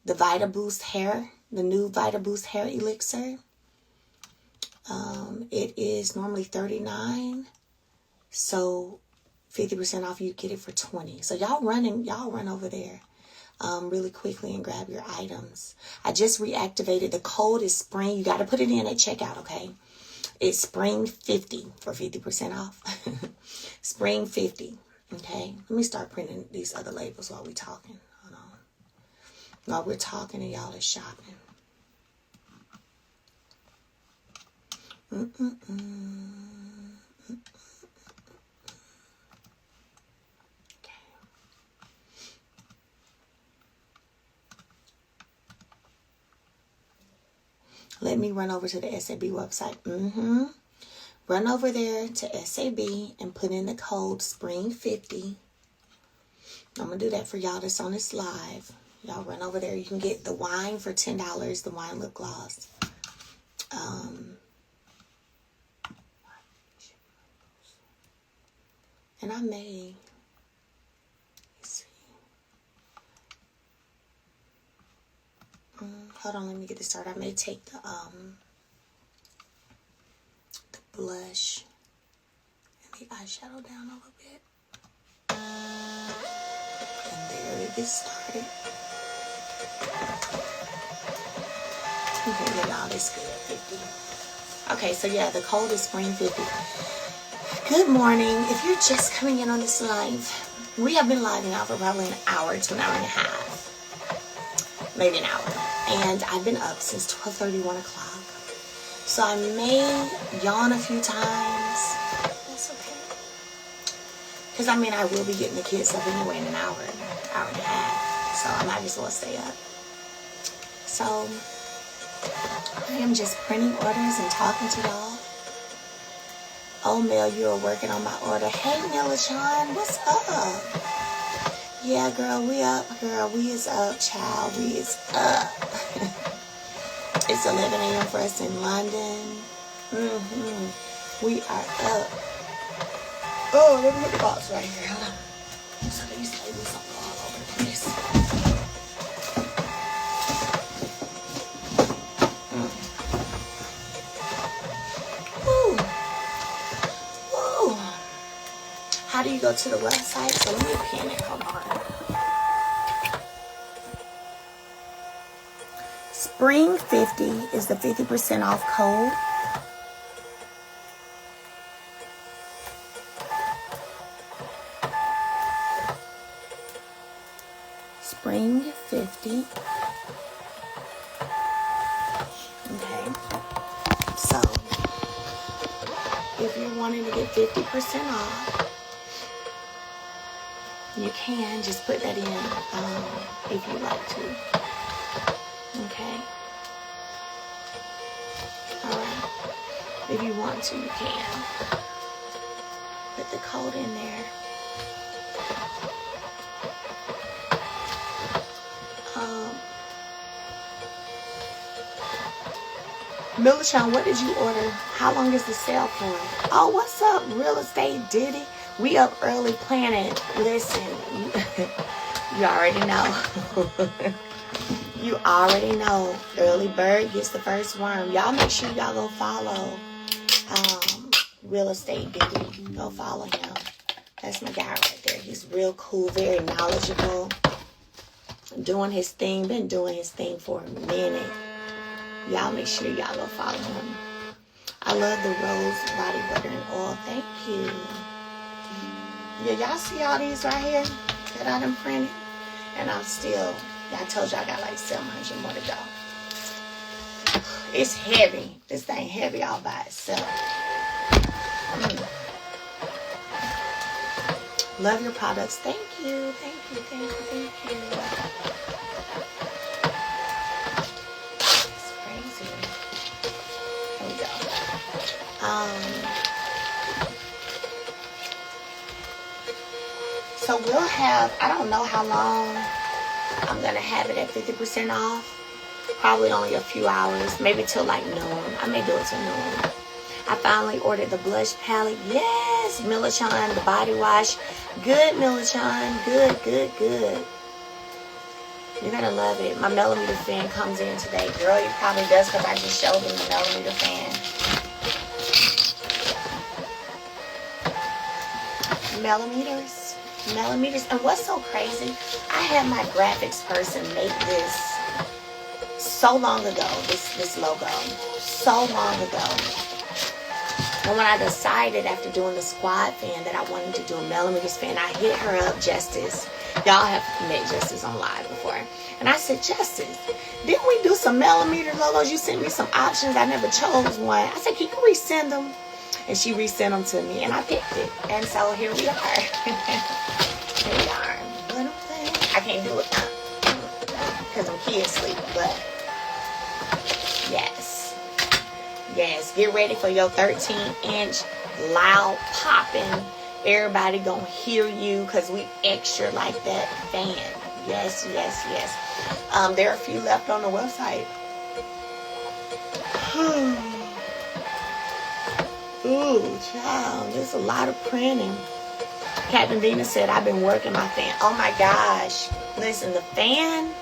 The Vita Boost hair, the new Vita Boost hair elixir. It is normally $39. So 50% off, you get it for $20. So y'all run over there really quickly and grab your items. I just reactivated. The code is SPRING. You got to put it in at checkout, okay? It's SPRING 50 for 50% off. SPRING 50. Okay. Let me start printing these other labels while we're talking. Hold on. While we're talking and y'all are shopping. Let me run over to the SAB website. Run over there to SAB and put in the code SPRING50. I'm going to do that for y'all that's on this live. Y'all run over there. You can get the wine for $10, the wine lip gloss. And I may, let's see. Hold on, let me get this started. I may take the blush and the eyeshadow down a little bit. And there it gets started. Okay, yeah, y'all, it's good. 50. Okay, so yeah, the code is SPRING50. Good morning. If you're just coming in on this live, we have been live now for probably an hour to an hour and a half. Maybe an hour. And I've been up since 12:30, 1 o'clock. So I may yawn a few times. That's okay. Because, I mean, I will be getting the kids up anyway in an hour and a half. So I might as well stay up. So I am just printing orders and talking to y'all. Oh, Mel, you are working on my order. Hey, Melachon, what's up? Yeah, girl, we up. Girl, we is up, child. We is up. It's 11 a.m. for us in London. We are up. Oh, let me put the box right here. Hold on. So these labels don't go all over the place. Woo. Woo. How do you go to the website? So let me pin it. Hold on. Spring 50 is the 50% off code. Spring 50. Okay. So, if you're wanting to get 50% off, you can just put that in if you like to. Okay. Alright. If you want to, you can. Put the code in there. Milichan, what did you order? How long is the sale for? Oh, what's up, Real Estate Diddy? We up early planning. Listen, you already know. You already know. Early bird gets the first worm. Y'all make sure y'all go follow Real Estate Diddy. Go follow him. That's my guy right there. He's real cool, very knowledgeable. Doing his thing. Been doing his thing for a minute. Y'all make sure y'all go follow him. I love the rose body butter and oil. Thank you. Yeah, y'all see all these right here that I done printed? And I'm still, I told you I got like 700 more to go. It's heavy. This thing heavy all by itself. Love your products. Thank you. Thank you. Thank you. Thank you. So we'll have, I don't know how long I'm going to have it at 50% off. Probably only a few hours, maybe till like noon. I may do it till noon. I finally ordered the blush palette. Yes, Milichan, the body wash. Good, Milichan. Good, good, good. You're going to love it. My millimeter fan comes in today. Girl, you probably does because I just showed them the millimeter fan. Millimeters. And what's so crazy, I had my graphics person make this so long ago, this logo, so long ago. And when I decided after doing the squad fan that I wanted to do a millimeters fan, I hit her up, Justice. Y'all have met Justice on live before. And I said, Justice, didn't we do some millimeter logos? You sent me some options. I never chose one. I said, can you resend them? And she resent them to me, and I picked it. And so here we are. Here we are. I can't do it now because I'm kids sleep, but yes. Yes, get ready for your 13-inch loud popping. Everybody gonna hear you because we extra like that fan. Yes, yes, yes. There are a few left on the website. Ooh, child, there's a lot of printing. Captain Dina said, I've been working my fan. Oh my gosh. Listen, the fan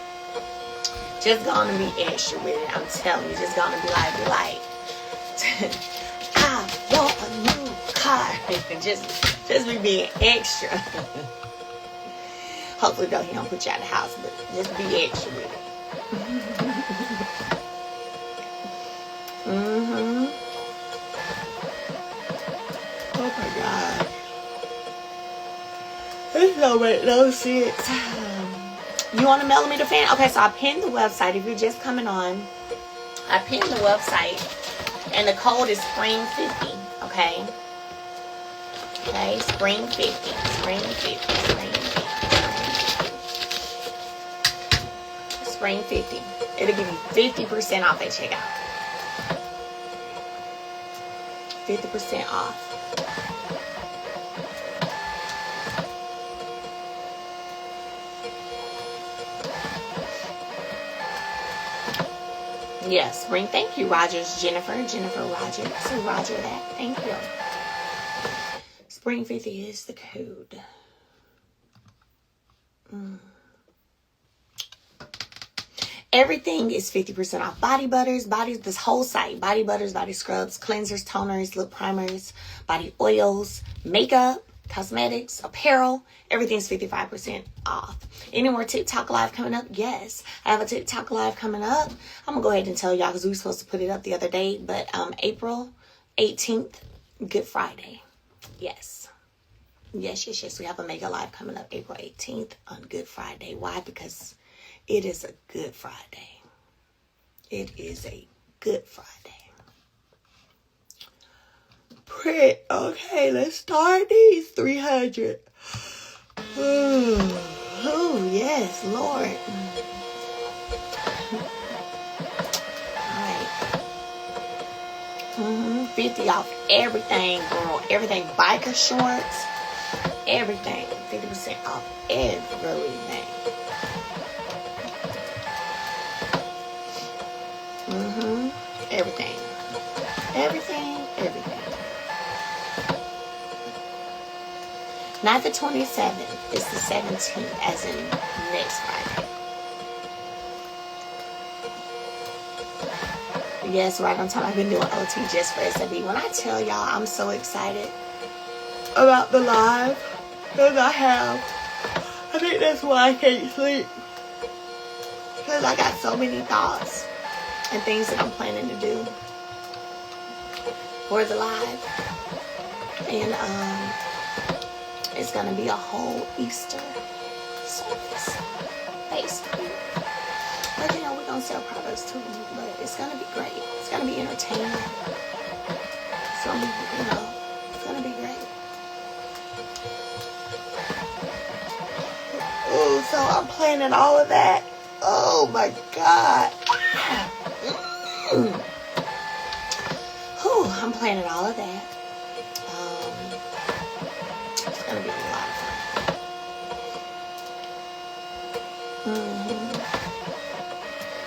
just gonna be extra with it. I'm telling you, just gonna be like, I want a new car. just be being extra. Hopefully though he don't put you out of the house, but just be extra with it. Oh my God. This don't make no sense. You want a millimeter fan? Okay, so I pinned the website. If you're just coming on, I pinned the website, and the code is Spring50. Okay. Okay, Spring50. Spring50. It'll give you 50% off at checkout. 50% off. Yes, Spring. Thank you, Rogers. Jennifer Rogers. So Roger that. Thank you. Spring 50 is the code. Everything is 50% off. Body butters, this whole site. Body butters, body scrubs, cleansers, toners, lip primers, body oils, makeup, cosmetics, apparel. Everything's 55% off. Any more TikTok live coming up? Yes. I have a TikTok live coming up. I'm going to go ahead and tell y'all because we were supposed to put it up the other day. But April 18th, Good Friday. Yes. Yes. We have a mega live coming up April 18th on Good Friday. Why? Because it is a Good Friday. It is a Good Friday. Print. Okay, let's start these 300. Oh, yes, Lord. All right. 50 off everything, girl. Everything. Biker shorts. Everything. 50% off everything. Everything. Not the 27th, it's the 17th, as in next Friday. Yes, right on time. I've been doing OT just for SAB. When I tell y'all I'm so excited about the live, because I think that's why I can't sleep. Because I got so many thoughts and things that I'm planning to do for the live. And it's gonna be a whole Easter service, basically. But you know, we're gonna sell products too. But it's gonna be great. It's gonna be entertaining. It's gonna be, it's gonna be great. Oh, so I'm planning all of that. Oh my God. I'm planning all of that. It's going to be a lot of fun.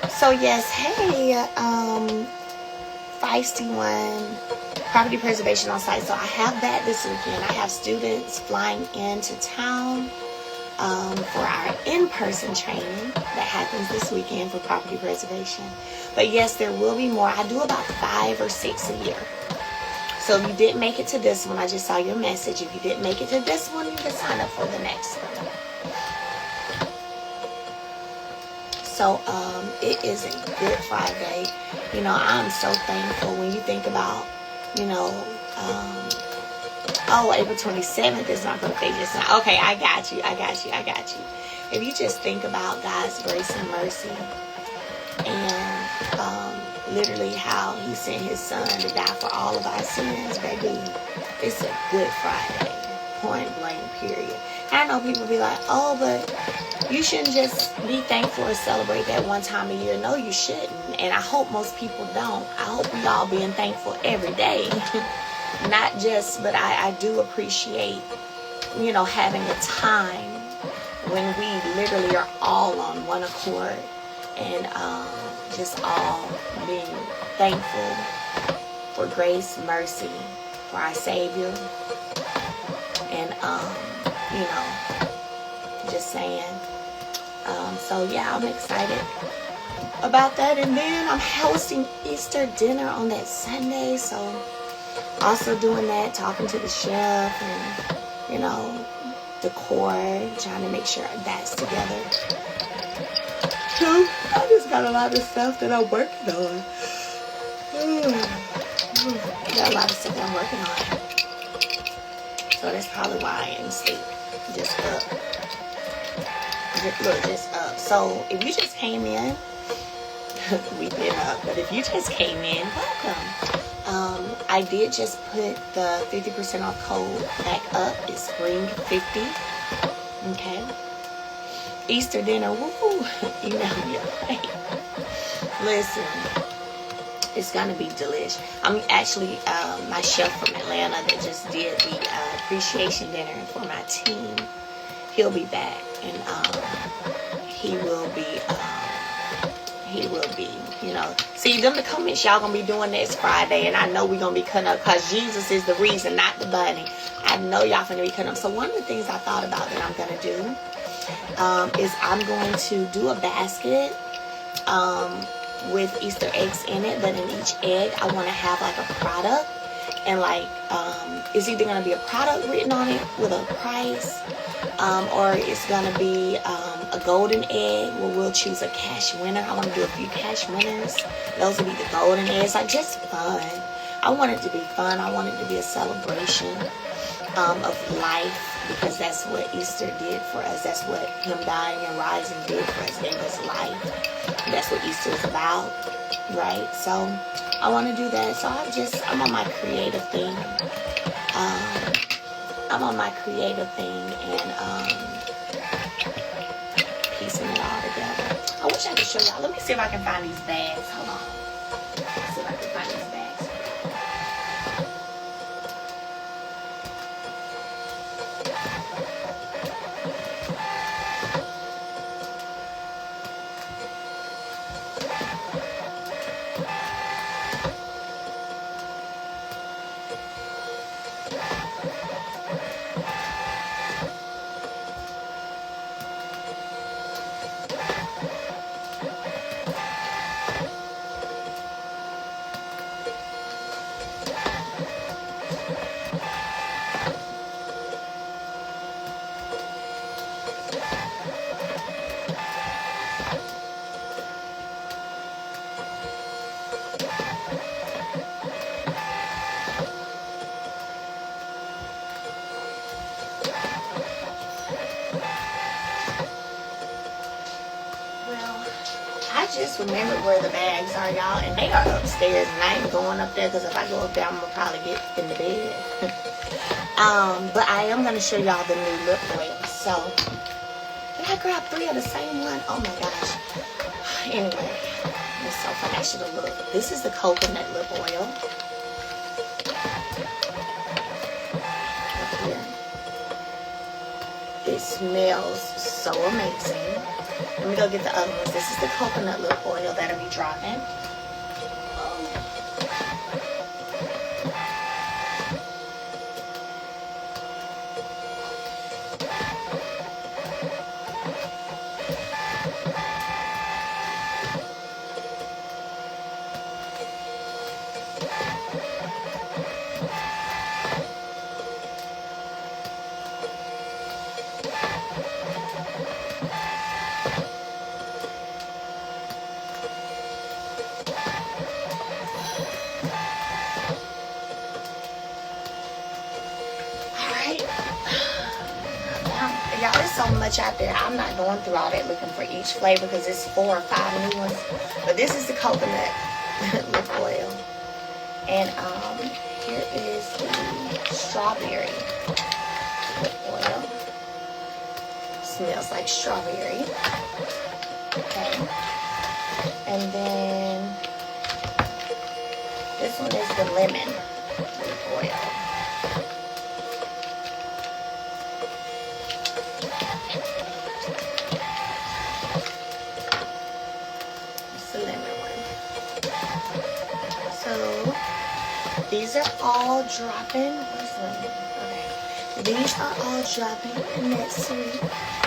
So yes, hey, Feisty One, property preservation on site. So I have that this weekend. I have students flying into town for our in-person training that happens this weekend for property preservation. But yes, there will be more. I do about 5 or 6 a year. So if you didn't make it to this one, I just saw your message. If you didn't make it to this one, you can sign up for the next one. So it is a Good Friday. You know, I'm so thankful when you think about, April 27th is my birthday just now. Okay, I got you. If you just think about God's grace and mercy and literally how he sent his son to die for all of our sins, baby, it's a Good Friday, point blank, period. I know people be like, oh, but you shouldn't just be thankful or celebrate that one time a year. No, you shouldn't. And I hope most people don't. I hope we all being thankful every day. Not just, but I do appreciate, having a time when we literally are all on one accord and just all being thankful for grace, mercy, for our Savior, and just saying. So yeah, I'm excited about that. And then I'm hosting Easter dinner on that Sunday, so also doing that, talking to the chef and decor, trying to make sure that's together. So I just got a lot of stuff that I'm working on. Got a lot of stuff that I'm working on. So that's probably why I ain't asleep. Just up. Just up. So if you just came in, we've been up. But if you just came in, welcome. I did just put the 50% off code back up. It's Spring 50. Okay. Easter dinner. Woo! Listen. It's gonna be delish. I'm actually my chef from Atlanta that just did the appreciation dinner for my team. He'll be back, and he will be he will be, you know. See, them the comments y'all gonna be doing next Friday, and I know we gonna be cutting up because Jesus is the reason, not the bunny. I know y'all gonna be cutting up. So one of the things I thought about that I'm gonna do is I'm going to do a basket with Easter eggs in it, but in each egg I want to have like a product, and like it's either gonna be a product written on it with a price, or it's gonna be a golden egg where we'll choose a cash winner. I want to do a few cash winners. Those will be the golden eggs. Like, just fun. I want it to be fun. I want it to be a celebration of life, because that's what Easter did for us. That's what him dying and rising did for us. Gave us life. And that's what Easter is about, right? So I want to do that. So I'm on my creative thing. I'm on my creative thing and piecing it all together. I wish I could show y'all. Let me see if I can find these bags. Hold on. Let's see if I can find these bags. Just remembered where the bags are, y'all, and they are upstairs, and I ain't going up there because if I go up there, I'm gonna probably get in the bed. But I am gonna show y'all the new lip oil. So, did I grab 3 of the same one? Oh my gosh. Anyway, it's so fun. I should have looked. This is the coconut lip oil. Up here. It smells so amazing. Let me go get the other ones. This is the coconut lip oil that'll be dropping. Y'all, there's so much out there. I'm not going through all that looking for each flavor because it's 4 or 5 new ones. But this is the coconut lip oil. And here is the strawberry lip oil. Smells like strawberry. Okay. And then this one is the lemon lip oil. These are all dropping. Where's the lemon? Okay. These are all dropping next week.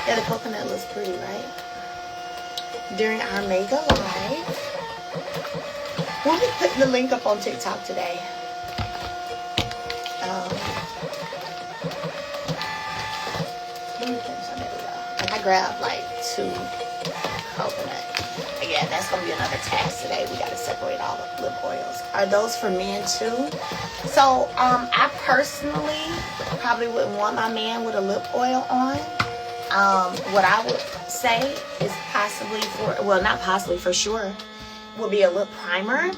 Yeah, the coconut looks pretty, right? During our mega live. We'll be putting the link up on TikTok today. Let me put some there, y'all. Like, I grabbed like 2 coconut. Yeah, that's gonna be another task today. We gotta separate all the lip oils. Are those for men too? So I personally probably wouldn't want my man with a lip oil on. What I would say is possibly not possibly, for sure, would be a lip primer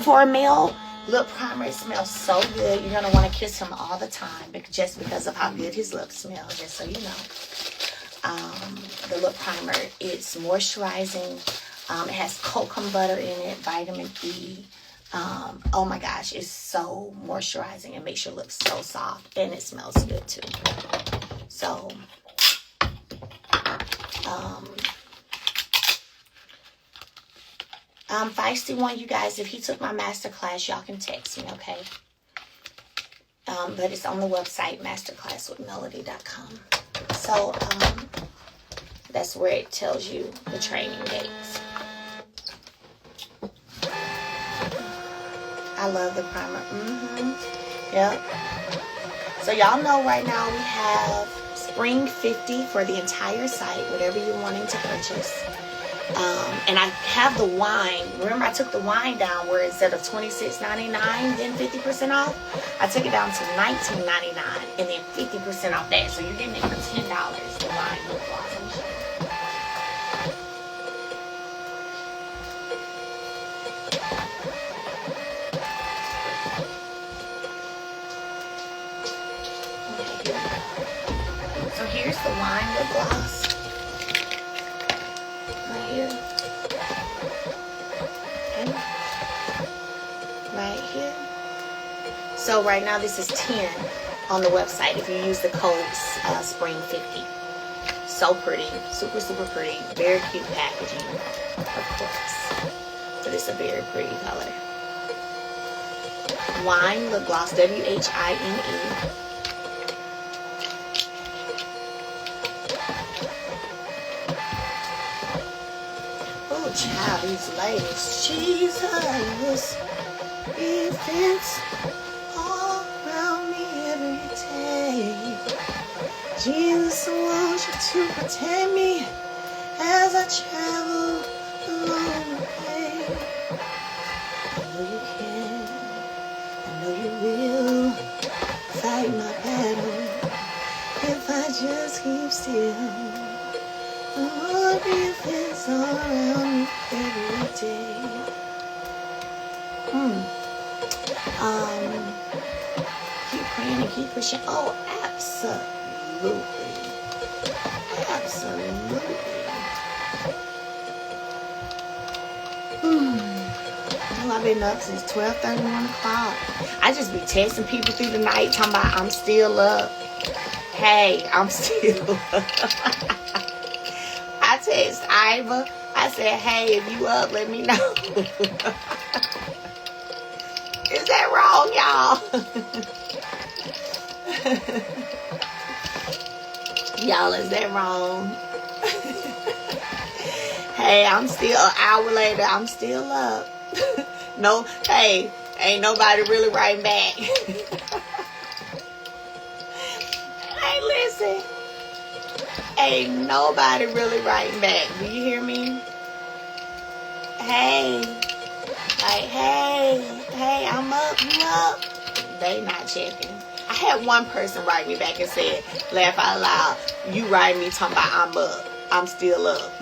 for a male. Lip primer smells so good. You're gonna want to kiss him all the time just because of how good his lips smell. Just so you know. The lip primer, it's moisturizing. It has cocoa butter in it, vitamin E. Oh my gosh, it's so moisturizing. It makes your lips so soft, and it smells good too. So, Feisty One, you guys, if he took my masterclass, y'all can text me, okay? But it's on the website, masterclasswithmelody.com. So, that's where it tells you the training dates. I love the primer. Yep. So y'all know right now we have Spring 50 for the entire site, whatever you're wanting to purchase. And I have the wine. Remember, I took the wine down where instead of $26.99, then 50% off, I took it down to $19.99 and then 50% off that. So you're getting it for $10. The wine lip gloss. Let me show you. So here's the wine lip gloss. Right here. Okay. Right here. So right now this is 10 on the website if you use the code SPRING50. So pretty. Super, super pretty. Very cute packaging, of course. So this is a very pretty color. Wine lip gloss. WHINE. Child, these ladies, Jesus, events all around me every day. Jesus, I want you to protect me as I travel along the way. I know you can, I know you will fight my battle if I just keep still. Lord, events all around me every day. Keep praying and keep pushing. Oh, absolutely. Absolutely. I've been up since 12:30, 1 o'clock. I just be texting people through the night talking about I'm still up. Hey, I'm still up. I text Iva. I said, hey, if you up, let me know. Is that wrong, y'all? Y'all, is that wrong? Hey, I'm still, an hour later, I'm still up. No, hey, ain't nobody really writing back. Hey, listen. Ain't nobody really writing back. Do you hear me? Hey. Like, hey, I'm up, you up? They not checking. I had one person write me back and said, laugh out loud, you write me talking about I'm up. I'm still up.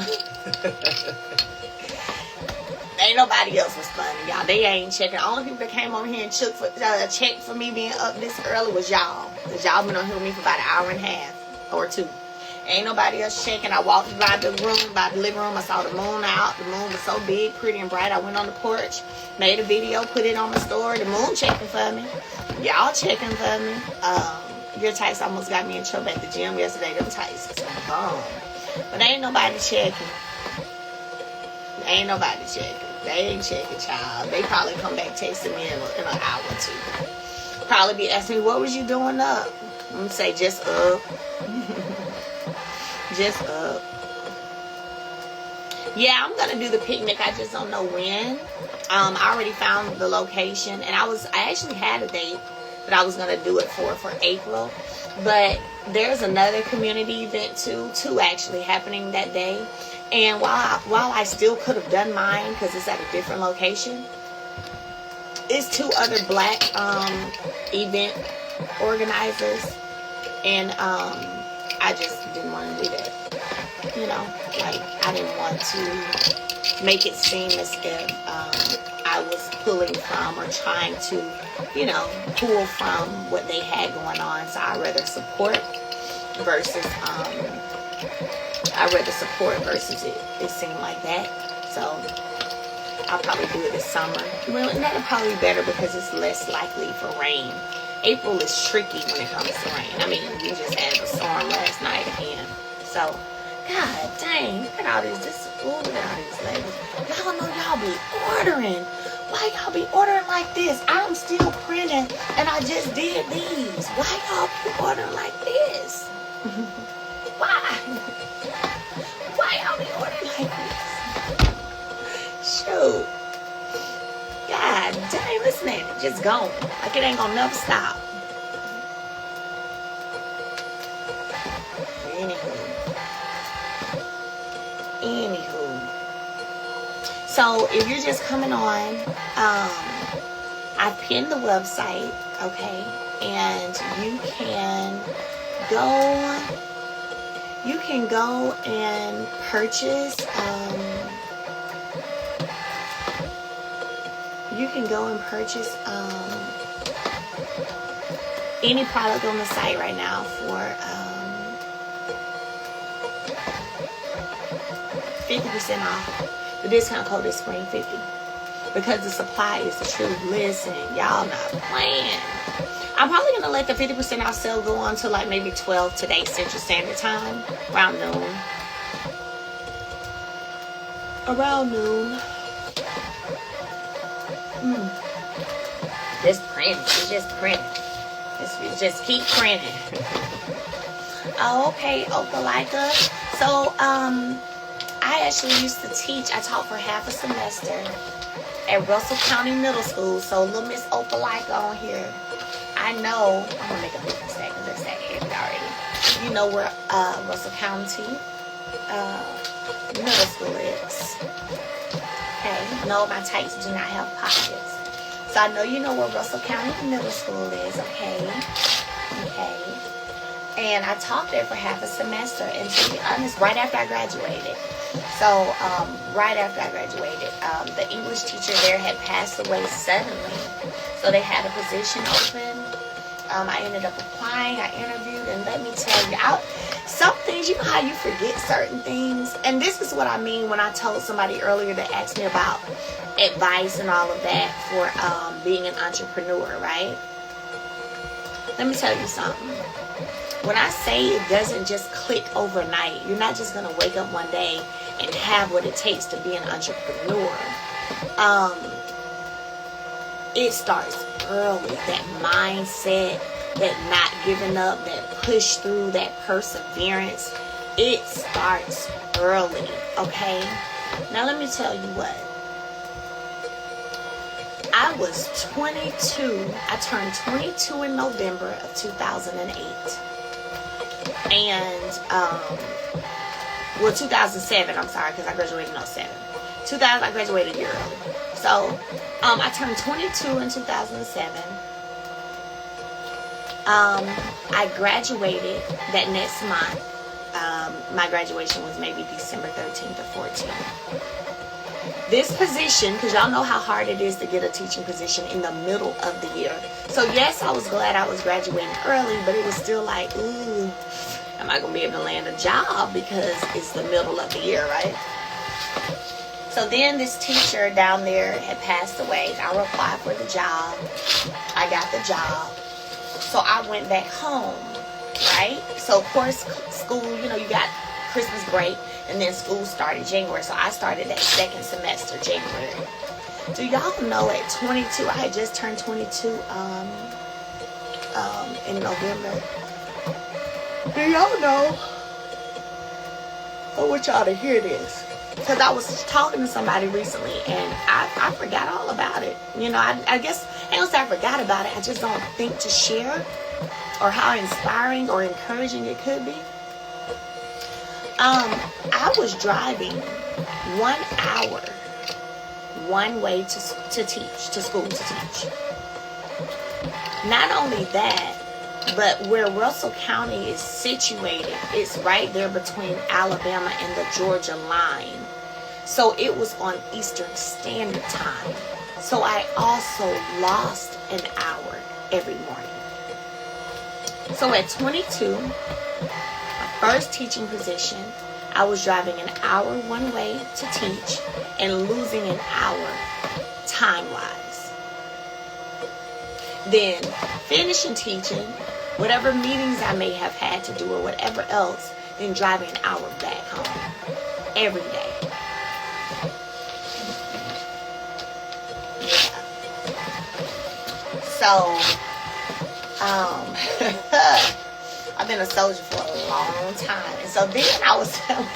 Ain't nobody else responding, y'all. They ain't checking. The only people that came over here and checked for me being up this early was y'all. Because y'all been on here with me for about an hour and a half or two. Ain't nobody else checking. I walked by the living room. I saw the moon out. The moon was so big, pretty, and bright. I went on the porch, made a video, put it on my story. The moon checking for me. Y'all checking for me. Your tights almost got me in trouble at the gym yesterday. Them tights is bomb. But ain't nobody checking. Ain't nobody checking. They ain't checking, child. They probably come back texting me in an hour or two. Probably be asking me, what was you doing up? I'm going to say, just up. Just up. Yeah, I'm gonna do the picnic. I just don't know when. I already found the location, and I actually had a date that I was gonna do it for April. But there's another community event two actually happening that day. And while I still could have done mine because it's at a different location, it's two other black event organizers, and I just didn't want to do that. You know, like, I didn't want to make it seem as if I was pulling from or trying to, you know, pull from what they had going on. So I'd rather support versus it seemed like that. So I'll probably do it this summer. Well, that'll probably be better because it's less likely for rain. April is tricky when it comes to rain. I mean, we just had a storm last night again. So God dang, look at all this. Ooh, look at all these ladies. Y'all know y'all be ordering. Why y'all be ordering like this? I'm still printing and I just did these. Why y'all be ordering like this? Why? Why y'all be ordering like this? Shoot. God dang, listen at it. Just gone. Like it ain't gonna never stop. Anywho. So if you're just coming on, I've pinned the website, okay, and you can go and purchase any product on the site right now for 50% off. The discount code is SPRING50 because the supply is the truth. Listen, y'all not playing. I'm probably going to let the 50% off sale go on to like maybe 12 today Central Standard Time, around noon. Just print. It's just print. Just keep printing. Oh, okay, Opelika. So, I actually used to teach. I taught for half a semester at Russell County Middle School. So, little Miss Opelika on here. I know. I'm going to make a big mistake because it's that heavy already. You know where Russell County Middle School is. Okay. No, my tights do not have pockets. So, I know you know where Russell County Middle School is. Okay. And I taught there for half a semester. And to be honest, right after I graduated. So, right after I graduated, the English teacher there had passed away suddenly. So they had a position open. I ended up applying. I interviewed. And let me tell you, some things, you know how you forget certain things? And this is what I mean when I told somebody earlier that asked me about advice and all of that for being an entrepreneur, right? Let me tell you something. When I say it doesn't just click overnight, you're not just going to wake up one day and have what it takes to be an entrepreneur. It starts early. That mindset, that not giving up, that push through, that perseverance, it starts early, okay? Now let me tell you what. I was 22. I turned 22 in November of 2008. And, 2007, I'm sorry, because I graduated in 07. I graduated a year early. So, I turned 22 in 2007. I graduated that next month. My graduation was maybe December 13th or 14th. This position, because y'all know how hard it is to get a teaching position in the middle of the year. So, yes, I was glad I was graduating early, but it was still like, ooh, am I going to be able to land a job because it's the middle of the year, right? So then this teacher down there had passed away. I applied for the job. I got the job. So I went back home, right? So, of course, school, you know, you got Christmas break, and then school started January. So I started that second semester, January. Do y'all know at 22, I had just turned 22 in November. Do y'all know? I want y'all to hear this. Because I was talking to somebody recently, and I forgot all about it. You know, I guess, I don't say I forgot about it. I just don't think to share or how inspiring or encouraging it could be. I was driving 1 hour one way to school to teach. Not only that, but where Russell County is situated, it's right there between Alabama and the Georgia line. So it was on Eastern Standard Time. So I also lost an hour every morning. So at 22, my first teaching position, I was driving an hour one way to teach and losing an hour time-wise. Then finishing teaching, whatever meetings I may have had to do or whatever else, than driving an hour back home every day. Yeah. So, I've been a soldier for a long time. And so then I was telling